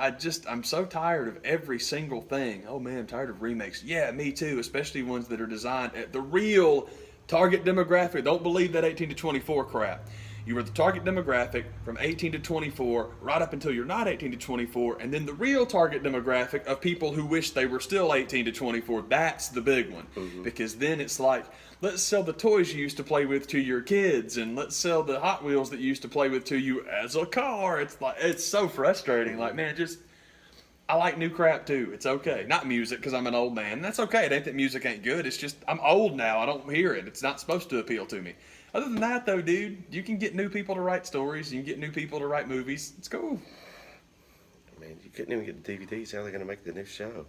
I'm so tired of every single thing. Oh man, I'm tired of remakes. Yeah, me too. Especially ones that are designed at the real target demographic. Don't believe that 18 to 24 crap. You are the target demographic from 18 to 24, right up until you're not 18 to 24, and then the real target demographic of people who wish they were still 18 to 24, that's the big one. Because then it's like, let's sell the toys you used to play with to your kids, and let's sell the Hot Wheels that you used to play with to you as a car. It's so frustrating. Like, man, I like new crap too. It's okay. Not music, because I'm an old man. That's okay. It ain't that music ain't good. It's just, I'm old now. I don't hear it. It's not supposed to appeal to me. Other than that, though, dude, you can get new people to write stories. You can get new people to write movies. It's cool. Man, you couldn't even get the DVDs. How are they going to make the new show?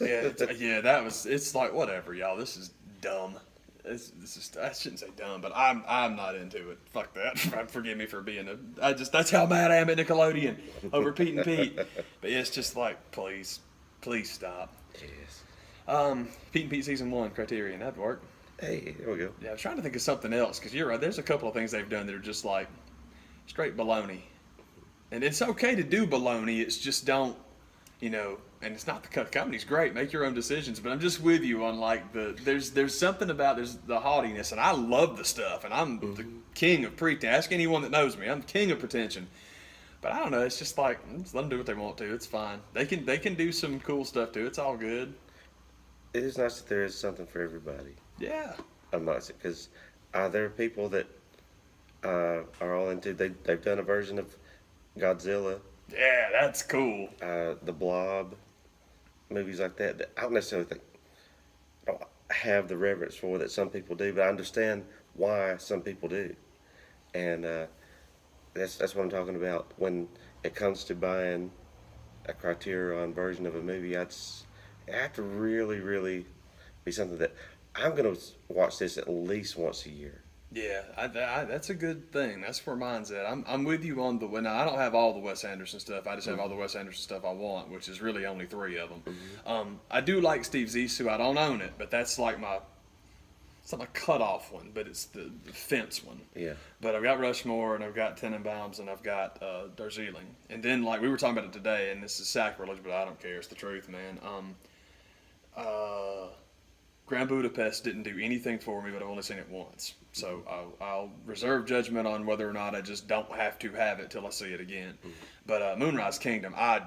It's like, whatever, y'all. This is dumb. I shouldn't say dumb, but I'm not into it. Fuck that. Forgive me for being that's how mad I am at Nickelodeon over Pete and Pete. But yeah, it's just like, please stop. Yes. Pete and Pete season 1, Criterion, that'd work. Hey, there we go. Yeah, I was trying to think of something else, because you're right. There's a couple of things they've done that are just like straight baloney. And it's okay to do baloney. It's just don't, and it's not the company's great. Make your own decisions. But I'm just with you on like there's something about the haughtiness, and I love the stuff, and I'm the king of pretense. Ask anyone that knows me. I'm the king of pretension. But I don't know. It's just like, just let them do what they want to. It's fine. They can do some cool stuff too. It's all good. It is nice that there is something for everybody. Yeah. Amongst it, because there are people that are all into. They've done a version of Godzilla. Yeah, that's cool. The Blob, movies like that. I don't necessarily think. have the reverence for that some people do, but I understand why some people do, and that's what I'm talking about. When it comes to buying a Criterion version of a movie, it have to really, really be something that I'm gonna watch this at least once a year. Yeah, that's a good thing. That's where mine's at. I'm with you on the. Now, I don't have all the Wes Anderson stuff. I just have all the Wes Anderson stuff I want, which is really only three of them. I do like Steve Zissou. I don't own it, but that's like my. It's not my cutoff one, but it's the fence one. Yeah. But I've got Rushmore, and I've got Tenenbaums, and I've got Darjeeling. And then, like, we were talking about it today, and this is sacrilege, but I don't care. It's the truth, man. Grand Budapest didn't do anything for me, but I've only seen it once. So I'll reserve judgment on whether or not I just don't have to have it till I see it again. But Moonrise Kingdom, I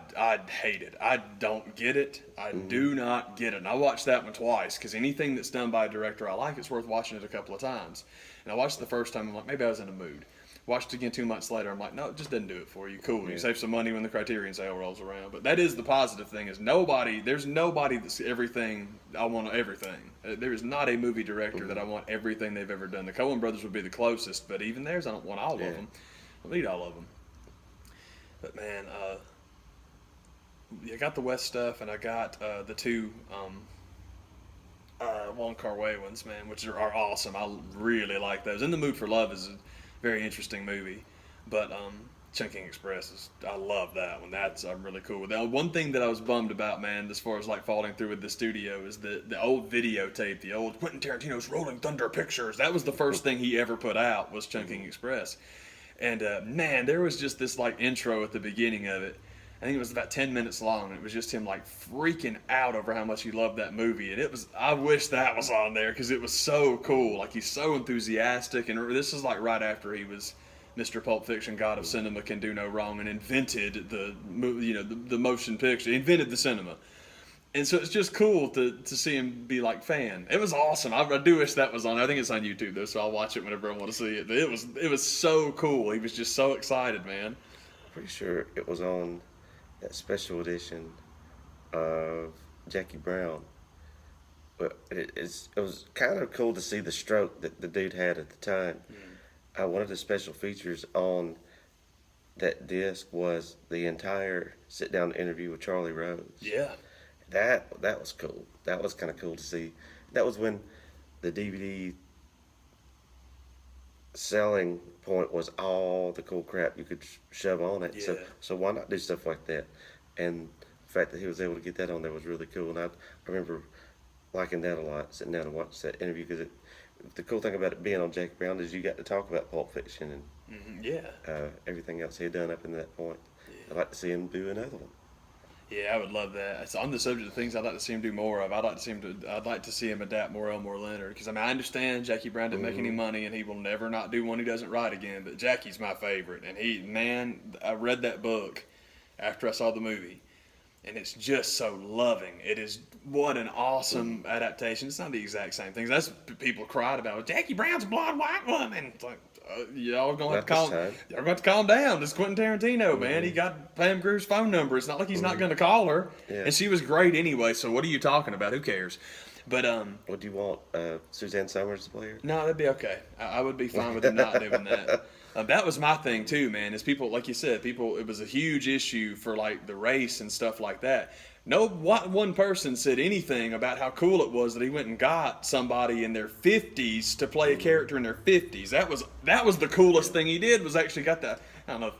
hate it. I don't get it. I do not get it. And I watched that one twice because anything that's done by a director I like, it's worth watching it a couple of times. And I watched it the first time, I'm like, maybe I was in a mood. Watched it again 2 months later. I'm like, no, it just doesn't do it for you. Cool. You save some money when the Criterion sale rolls around. But that is the positive thing is there's nobody that's everything. I want everything. There is not a movie director that I want everything they've ever done. The Coen brothers would be the closest, but even theirs, I don't want all of them. I need all of them. But man, I got the West stuff, and I got the two Wong Kar-wai ones, man, which are awesome. I really like those. In the Mood for Love is a very interesting movie, but Chungking Express I love that one. I'm really cool with that. One thing that I was bummed about, man, as far as like falling through with the studio is the old videotape, the old Quentin Tarantino's Rolling Thunder Pictures. That was the first thing he ever put out was Chungking Express, and man, there was just this like intro at the beginning of it. I think it was about 10 minutes long, and it was just him like freaking out over how much he loved that movie. And I wish that was on there because it was so cool. Like he's so enthusiastic, and this is like right after he was Mr. Pulp Fiction, God of Cinema Can Do No Wrong, and invented the motion picture. He invented the cinema. And so it's just cool to see him be like fan. It was awesome. I do wish that was on. I think it's on YouTube though, so I'll watch it whenever I want to see it. But it was so cool. He was just so excited, man. Pretty sure it was on that special edition of Jackie Brown. But it was kind of cool to see the stroke that the dude had at the time. One of the special features on that disc was the entire sit-down interview with Charlie Rose. Yeah. That was cool. That was kind of cool to see. That was when the DVD selling point was all the cool crap you could shove on it. Yeah. So why not do stuff like that? And the fact that he was able to get that on there was really cool. And I remember liking that a lot, sitting down and watching that interview because the cool thing about it being on Jackie Brown is you got to talk about Pulp Fiction and everything else he had done up to that point. Yeah. I'd like to see him do another one. Yeah, I would love that. It's on the subject of things I'd like to see him do more of. I'd like to see him adapt more Elmore Leonard because I understand Jackie Brown didn't make any money and he will never not do one he doesn't write again. But Jackie's my favorite, and I read that book after I saw the movie, and it's just so loving. It is what an awesome adaptation. It's not the exact same things. That's what people cried about. Jackie Brown's a blonde white woman. It's like. Y'all gonna have to calm down. It's Quentin Tarantino, man. He got Pam Grier's phone number. It's not like he's not gonna call her. Yeah. And she was great anyway. So what are you talking about? Who cares? But what do you want? Suzanne Summers to play her? No, that'd be okay. I would be fine with him not doing that. That was my thing too, man. Is people like you said, it was a huge issue for like the race and stuff like that. No one person said anything about how cool it was that he went and got somebody in their 50s to play a character in their 50s. That was the coolest thing he did, was actually got that. I don't know.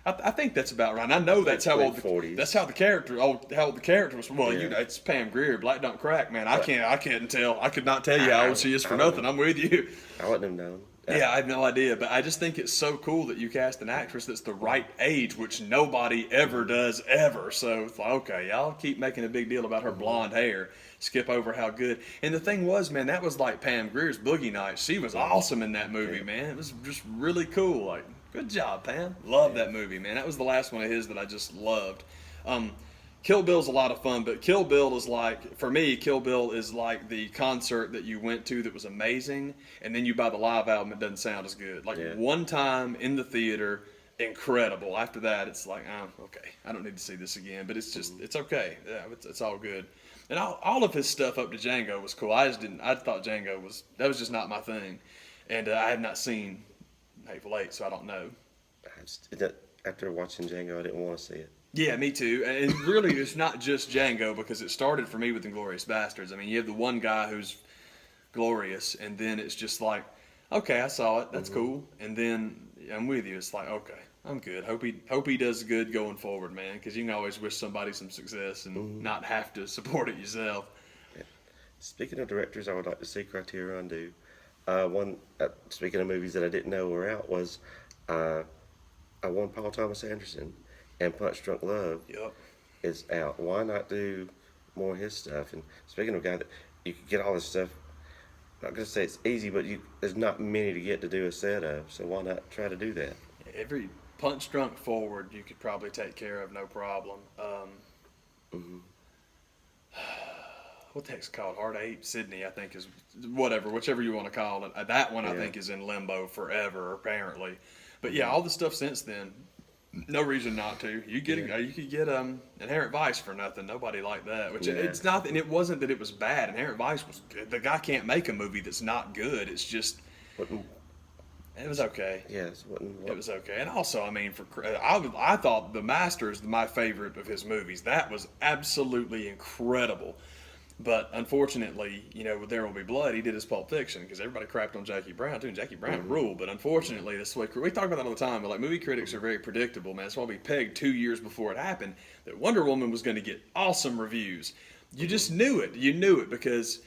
I think that's about right. And I know that's how old 40s. That's how the character was. Well, yeah. It's Pam Grier, Black Don't Crack, man. I can't tell. I could not tell you how old she is for nothing. I'm with you. I wouldn't have known. Yeah, I have no idea, but I just think it's so cool that you cast an actress that's the right age, which nobody ever does ever. So it's like, okay, y'all keep making a big deal about her blonde hair, skip over how good. And the thing was, man, that was like Pam Grier's Boogie Nights. She was awesome in that movie, man. It was just really cool. Like, good job, Pam. Love that movie, man. That was the last one of his that I just loved. Kill Bill's a lot of fun, but Kill Bill is like, for me, Kill Bill is like the concert that you went to that was amazing, and then you buy the live album, it doesn't sound as good. Like one time in the theater, incredible. After that, it's like, okay, I don't need to see this again. But it's just, it's okay. Yeah, it's all good. And all of his stuff up to Django was cool. I just didn't. I thought Django was that was just not my thing, and I have not seen Hateful Eight, so I don't know. After watching Django, I didn't want to see it. Yeah, me too. And really, it's not just Django because it started for me with Inglourious Bastards. I mean, you have the one guy who's glorious, and then it's just like, okay, I saw it. That's cool. And then I'm with you. It's like, okay, I'm good. Hope he does good going forward, man. Because you can always wish somebody some success and not have to support it yourself. Yeah. Speaking of directors, I would like to see Criterion do. Speaking of movies that I didn't know were out, was one Paul Thomas Anderson and Punch Drunk Love Yep. is out. Why not do more of his stuff? And speaking of a guy that you can get all this stuff, I'm not gonna say it's easy, but there's not many to get to do a set of. So why not try to do that? Every Punch Drunk Forward you could probably take care of, no problem. What the heck's it called? Hard Eight? Sydney, I think, is whichever you want to call it. That one, I think, is in limbo forever, apparently. But yeah, all the stuff since then, no reason not to. You could get Inherent Vice for nothing. Nobody liked that. Which it's not, and it wasn't that it was bad. Inherent Vice was good. The guy can't make a movie that's not good. It's just it was okay. Yes, it was okay. And also, I mean, I thought The Master is my favorite of his movies. That was absolutely incredible. But unfortunately, with There Will Be Blood, he did his Pulp Fiction because everybody crapped on Jackie Brown too, and Jackie Brown ruled. But unfortunately, that's the way we talk about that all the time. But like movie critics are very predictable, man. That's why we pegged 2 years before it happened that Wonder Woman was going to get awesome reviews. You just knew it. You knew it because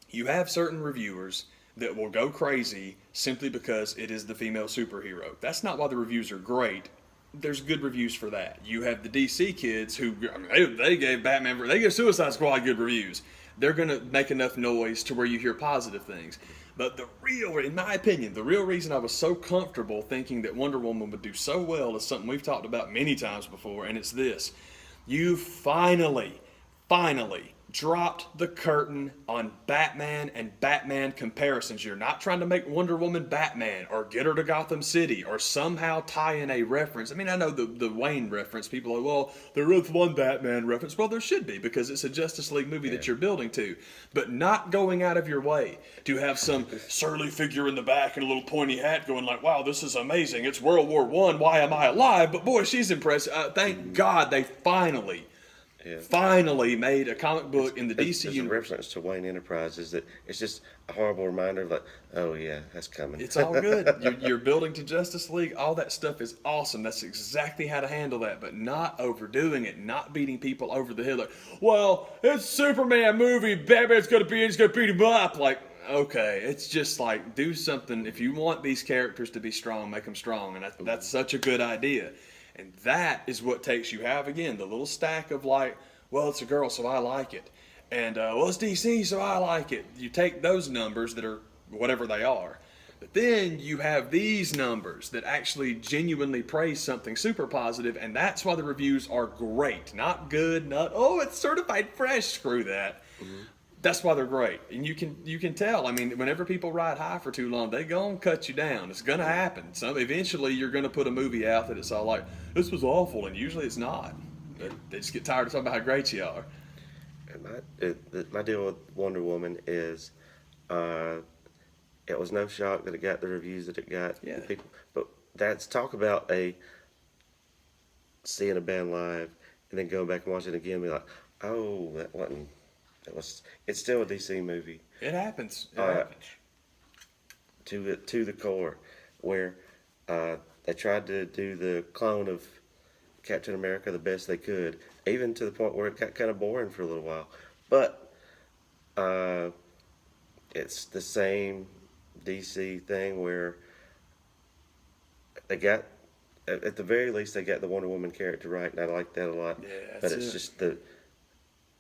you have certain reviewers that will go crazy simply because it is the female superhero. That's not why the reviews are great. There's good reviews for that. You have the DC kids who, they gave they gave Suicide Squad good reviews. They're going to make enough noise to where you hear positive things. But in my opinion, the real reason I was so comfortable thinking that Wonder Woman would do so well is something we've talked about many times before, and it's this. You finally dropped the curtain on Batman and Batman comparisons. You're not trying to make Wonder Woman Batman or get her to Gotham City or somehow tie in a reference. I mean, I know the Wayne reference. People are like, well, there is one Batman reference. Well, there should be because it's a Justice League movie that you're building to. But not going out of your way to have some surly figure in the back and a little pointy hat going like, wow, this is amazing. It's World War I. Why am I alive? But boy, she's impressive. Thank God they finally made a comic book in the DC universe. A reference to Wayne Enterprises that it's just a horrible reminder of like, oh yeah, that's coming. It's all good. You're building to Justice League. All that stuff is awesome. That's exactly how to handle that, but not overdoing it, not beating people over the head like, well, it's a Superman movie. Batman's gonna beat him up. Like, okay, it's just like do something. If you want these characters to be strong, make them strong, and that's such a good idea. And that is what takes you have, again, the little stack of like, well, it's a girl, so I like it. And, well, it's DC, so I like it. You take those numbers that are whatever they are. But then you have these numbers that actually genuinely praise something super positive, and that's why the reviews are great. Not good, not, oh, it's certified fresh, screw that. That's why they're great. And you can tell. I mean, whenever people ride high for too long, they gonna cut you down. It's gonna happen. So eventually you're gonna put a movie out that it's all like, this was awful, and usually it's not. They just get tired of talking about how great you are. And my deal with Wonder Woman is it was no shock that it got the reviews that it got. Yeah. People, but that's talk about seeing a band live and then going back and watching it again and be like, oh, that wasn't. It's still a DC movie. It happens. It happens. To the core, where they tried to do the clone of Captain America the best they could, even to the point where it got kind of boring for a little while. But it's the same DC thing where they got, at the very least, they got the Wonder Woman character right, and I like that a lot. Yeah, but it's just the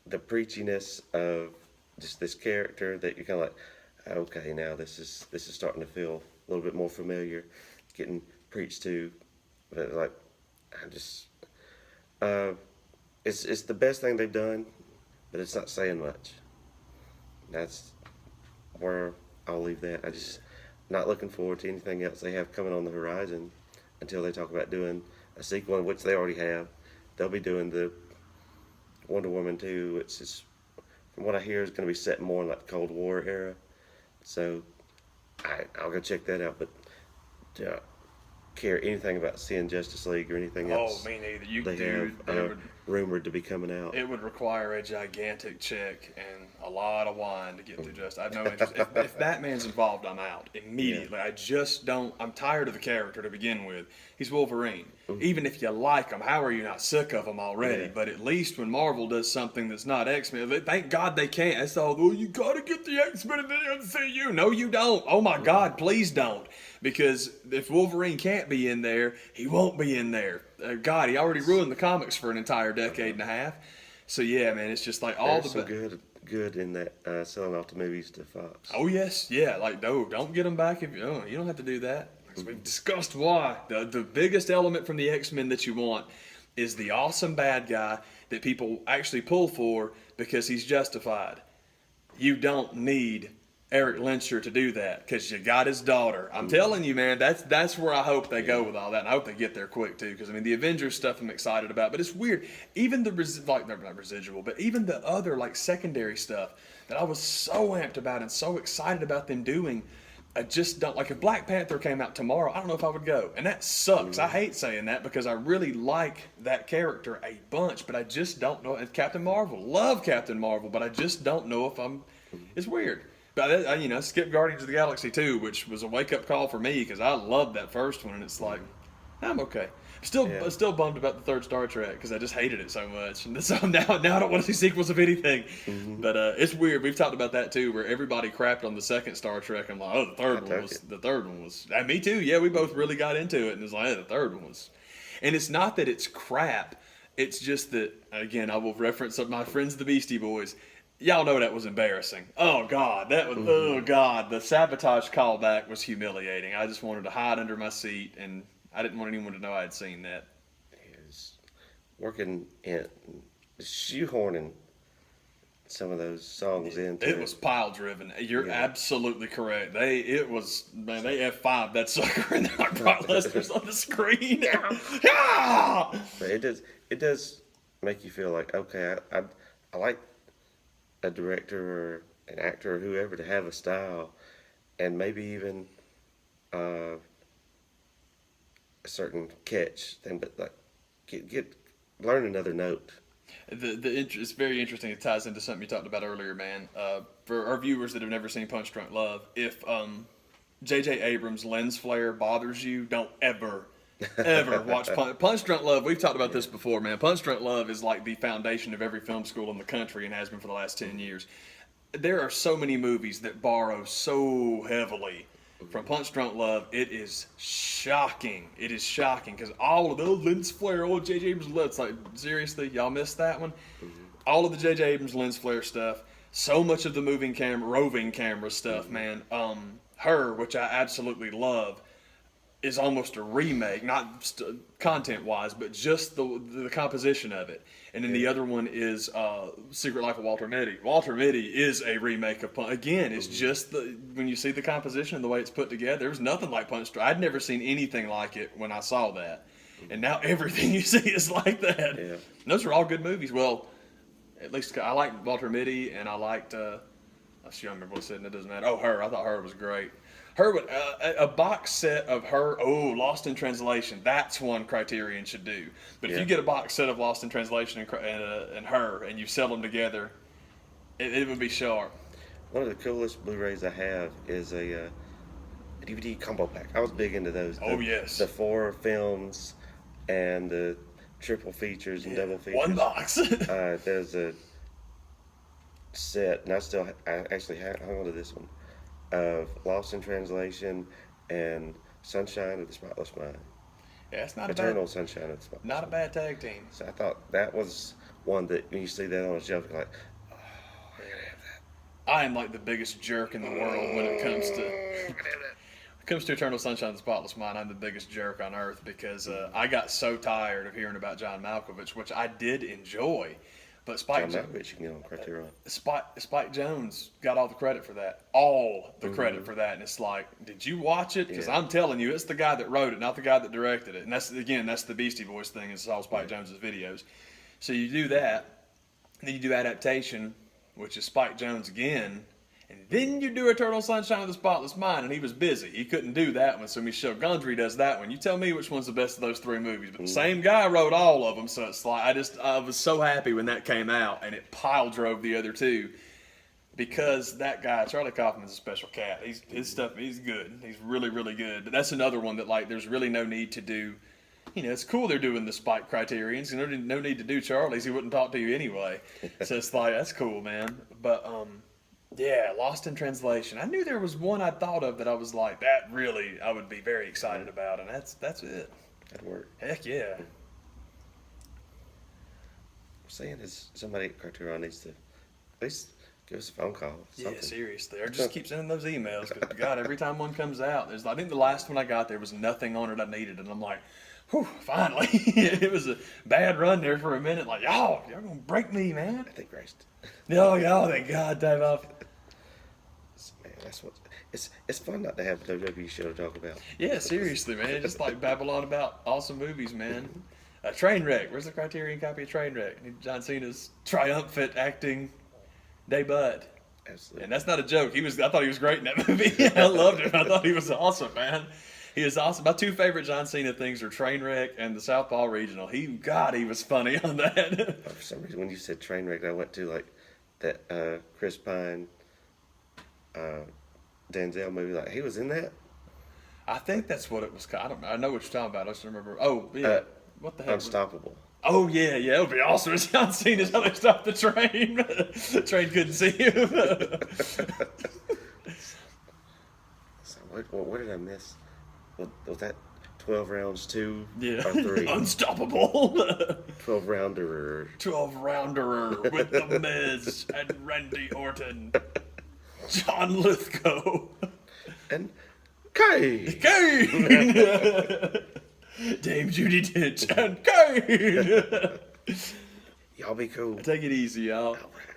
preachiness of just this character that you're kind of like, okay, now this is starting to feel a little bit more familiar, getting preached to. But like, it's the best thing they've done, but it's not saying much. That's where I'll leave that. I just not looking forward to anything else they have coming on the horizon. until they talk about doing a sequel, in which they already have. They'll be doing the Wonder Woman 2, which is, from what I hear, is going to be set more in like the Cold War era. So I'll go check that out. But uh, care anything about seeing Justice League or anything else Oh, me neither. You they dude, have it would rumored to be coming out. it would require a gigantic check and a lot of wine to get through Justice. I have no interest. If Batman's involved, I'm out immediately. I just don't. I'm tired of the character to begin with. He's Wolverine. Even if you like him, how are you not sick of him already? Yeah. But at least when Marvel does something that's not X-Men, thank God they can't. It's all, oh, you got to get the X-Men in the MCU. No, you don't. Oh my God, please don't. Because if Wolverine can't be in there, he won't be in there. God, he already ruined the comics for an entire decade and a half. So yeah, man, it's just like all There's some good in that selling off the movies to Fox. Oh yes, yeah. Like no, don't get them back if you. Oh, you don't have to do that. 'Cause we've discussed why. The biggest element from the X-Men that you want is the awesome bad guy that people actually pull for because he's justified. You don't need Eric Lensher to do that because you got his daughter. I'm telling you, man, that's where I hope they go with all that, and I hope they get there quick too. Because I mean, the Avengers stuff I'm excited about, but it's weird. Even the not residual, but even the other like secondary stuff that I was so amped about and so excited about them doing. I just don't like if Black Panther came out tomorrow. I don't know if I would go, and that sucks. I hate saying that because I really like that character a bunch, but I just don't know. And Captain Marvel, love Captain Marvel, but I just don't know if I'm. It's weird. But I skip Guardians of the Galaxy 2, which was a wake up call for me because I loved that first one, and it's like I'm okay. Still bummed about the third Star Trek because I just hated it so much, and so now I don't want to see sequels of anything. But it's weird. We've talked about that too, where everybody crapped on the second Star Trek. I'm like, oh, the third one was. And me too. Yeah, we both really got into it, and it's like, hey, the third one was. And it's not that it's crap. It's just that again, I will reference my friends, the Beastie Boys. Y'all know that was embarrassing. Oh God, oh God, the sabotage callback was humiliating. I just wanted to hide under my seat, and I didn't want anyone to know I had seen that. Is working in shoehorning some of those songs into it was pile driven. You're absolutely correct. They F5 that sucker and they're like Brock Lesnar's on the screen. But it does make you feel like, okay, I like a director or an actor or whoever to have a style, and maybe even a certain catch thing, but like learn another note. It's very interesting. It ties into something you talked about earlier, man. For our viewers that have never seen Punch Drunk Love, if J.J. Abrams' lens flare bothers you, don't ever watch Punch Drunk Love. We've talked about this before, man. Punch Drunk Love is like the foundation of every film school in the country and has been for the last 10 years. There are so many movies that borrow so heavily from Punch Drunk Love. It is shocking. It is shocking because all of those lens flare, old J.J. Abrams lens, like seriously, y'all missed that one? All of the J.J. Abrams lens flare stuff, so much of the roving camera stuff, man. Her, which I absolutely love, is almost a remake, not content-wise, but just the composition of it. And then the other one is Secret Life of Walter Mitty. Walter Mitty is a remake of Punch. Again, it's just when you see the composition and the way it's put together, there's nothing like Punch Drunk. I'd never seen anything like it when I saw that. And now everything you see is like that. Yeah. Those are all good movies. Well, at least I liked Walter Mitty, and I liked, I don't remember what I said, and it doesn't matter. Oh, Her. I thought Her was great. Her, a box set of Her. Oh, Lost in Translation. That's one Criterion should do. But if you get a box set of Lost in Translation and Her, and you sell them together, it would be sharp. One of the coolest Blu-rays I have is a DVD combo pack. I was big into those. Yes. The 4 films and the triple features and double features. One box. There's a set, and I actually hung on to this one, of Lost in Translation and Sunshine of the Spotless Mind. Yeah, it's not Eternal Sunshine of the Spotless Mind. Not a bad tag team. So I thought that was one that when you see that on a shelf, you're like, oh, I gotta have that. I am like the biggest jerk in the world when it comes to Eternal Sunshine of the Spotless Mind. I'm the biggest jerk on earth because I got so tired of hearing about John Malkovich, which I did enjoy. But Spike, John Malkovich you can get on Criterion. Spike Jones got all the credit for that. All the credit for that. And it's like, did you watch it? Because I'm telling you, it's the guy that wrote it, not the guy that directed it. And that's the Beastie Boys thing. It's all Spike Jones's videos. So you do that, and then you do adaptation, which is Spike Jones again. And then you do Eternal Sunshine of the Spotless Mind, and he was busy. He couldn't do that one, so Michel Gondry does that one. You tell me which one's the best of those three movies. But the same guy wrote all of them, so it's like I was so happy when that came out, and it pile drove the other two. Because that guy, Charlie Kaufman's a special cat. His stuff, he's good. He's really, really good. But that's another one that, like, there's really no need to do. You know, it's cool they're doing the Spike Criterions. No need to do Charlie's. He wouldn't talk to you anyway. So it's like, that's cool, man. But, yeah, Lost in Translation. I knew there was one I thought of that I was like, that really I would be very excited about, and that's it. That'd work. Heck yeah. I'm saying is somebody at Criterion needs to at least give us a phone call. Something. Yeah, seriously. Or just keep sending those emails. Because, God, every time one comes out, I think the last one I got, there was nothing on it I needed, and I'm like, whew, finally. It was a bad run there for a minute. Like, y'all going to break me, man. I think Grace. No, y'all, thank God, Dave. Man, that's what it's fun not to have a WWE show to talk about. Yeah, seriously, man. Just like Babylon about awesome movies, man. Trainwreck. Where's the Criterion copy of Trainwreck? John Cena's triumphant acting debut. Absolutely. And that's not a joke. I thought he was great in that movie. I loved him. I thought he was awesome, man. He is awesome. My two favorite John Cena things are Trainwreck and the Southpaw Regional. He was funny on that. For some reason, when you said Trainwreck, I went to like that Chris Pine, Denzel movie. Like he was in that. I think that's what it was called. I know what you're talking about. I just remember. Oh yeah. What the heck? Unstoppable. Oh yeah. It would be awesome. It's John Cena's how they stopped the train. The train couldn't see him. So what did I miss? Was that 12 rounds 2 Yeah. or 3? Unstoppable. 12 rounder. 12-rounder with the Miz and Randy Orton. John Lithgow. And Kane. Kane. Dame Judi Dench and Kane. Y'all be cool. Take it easy, y'all. All right.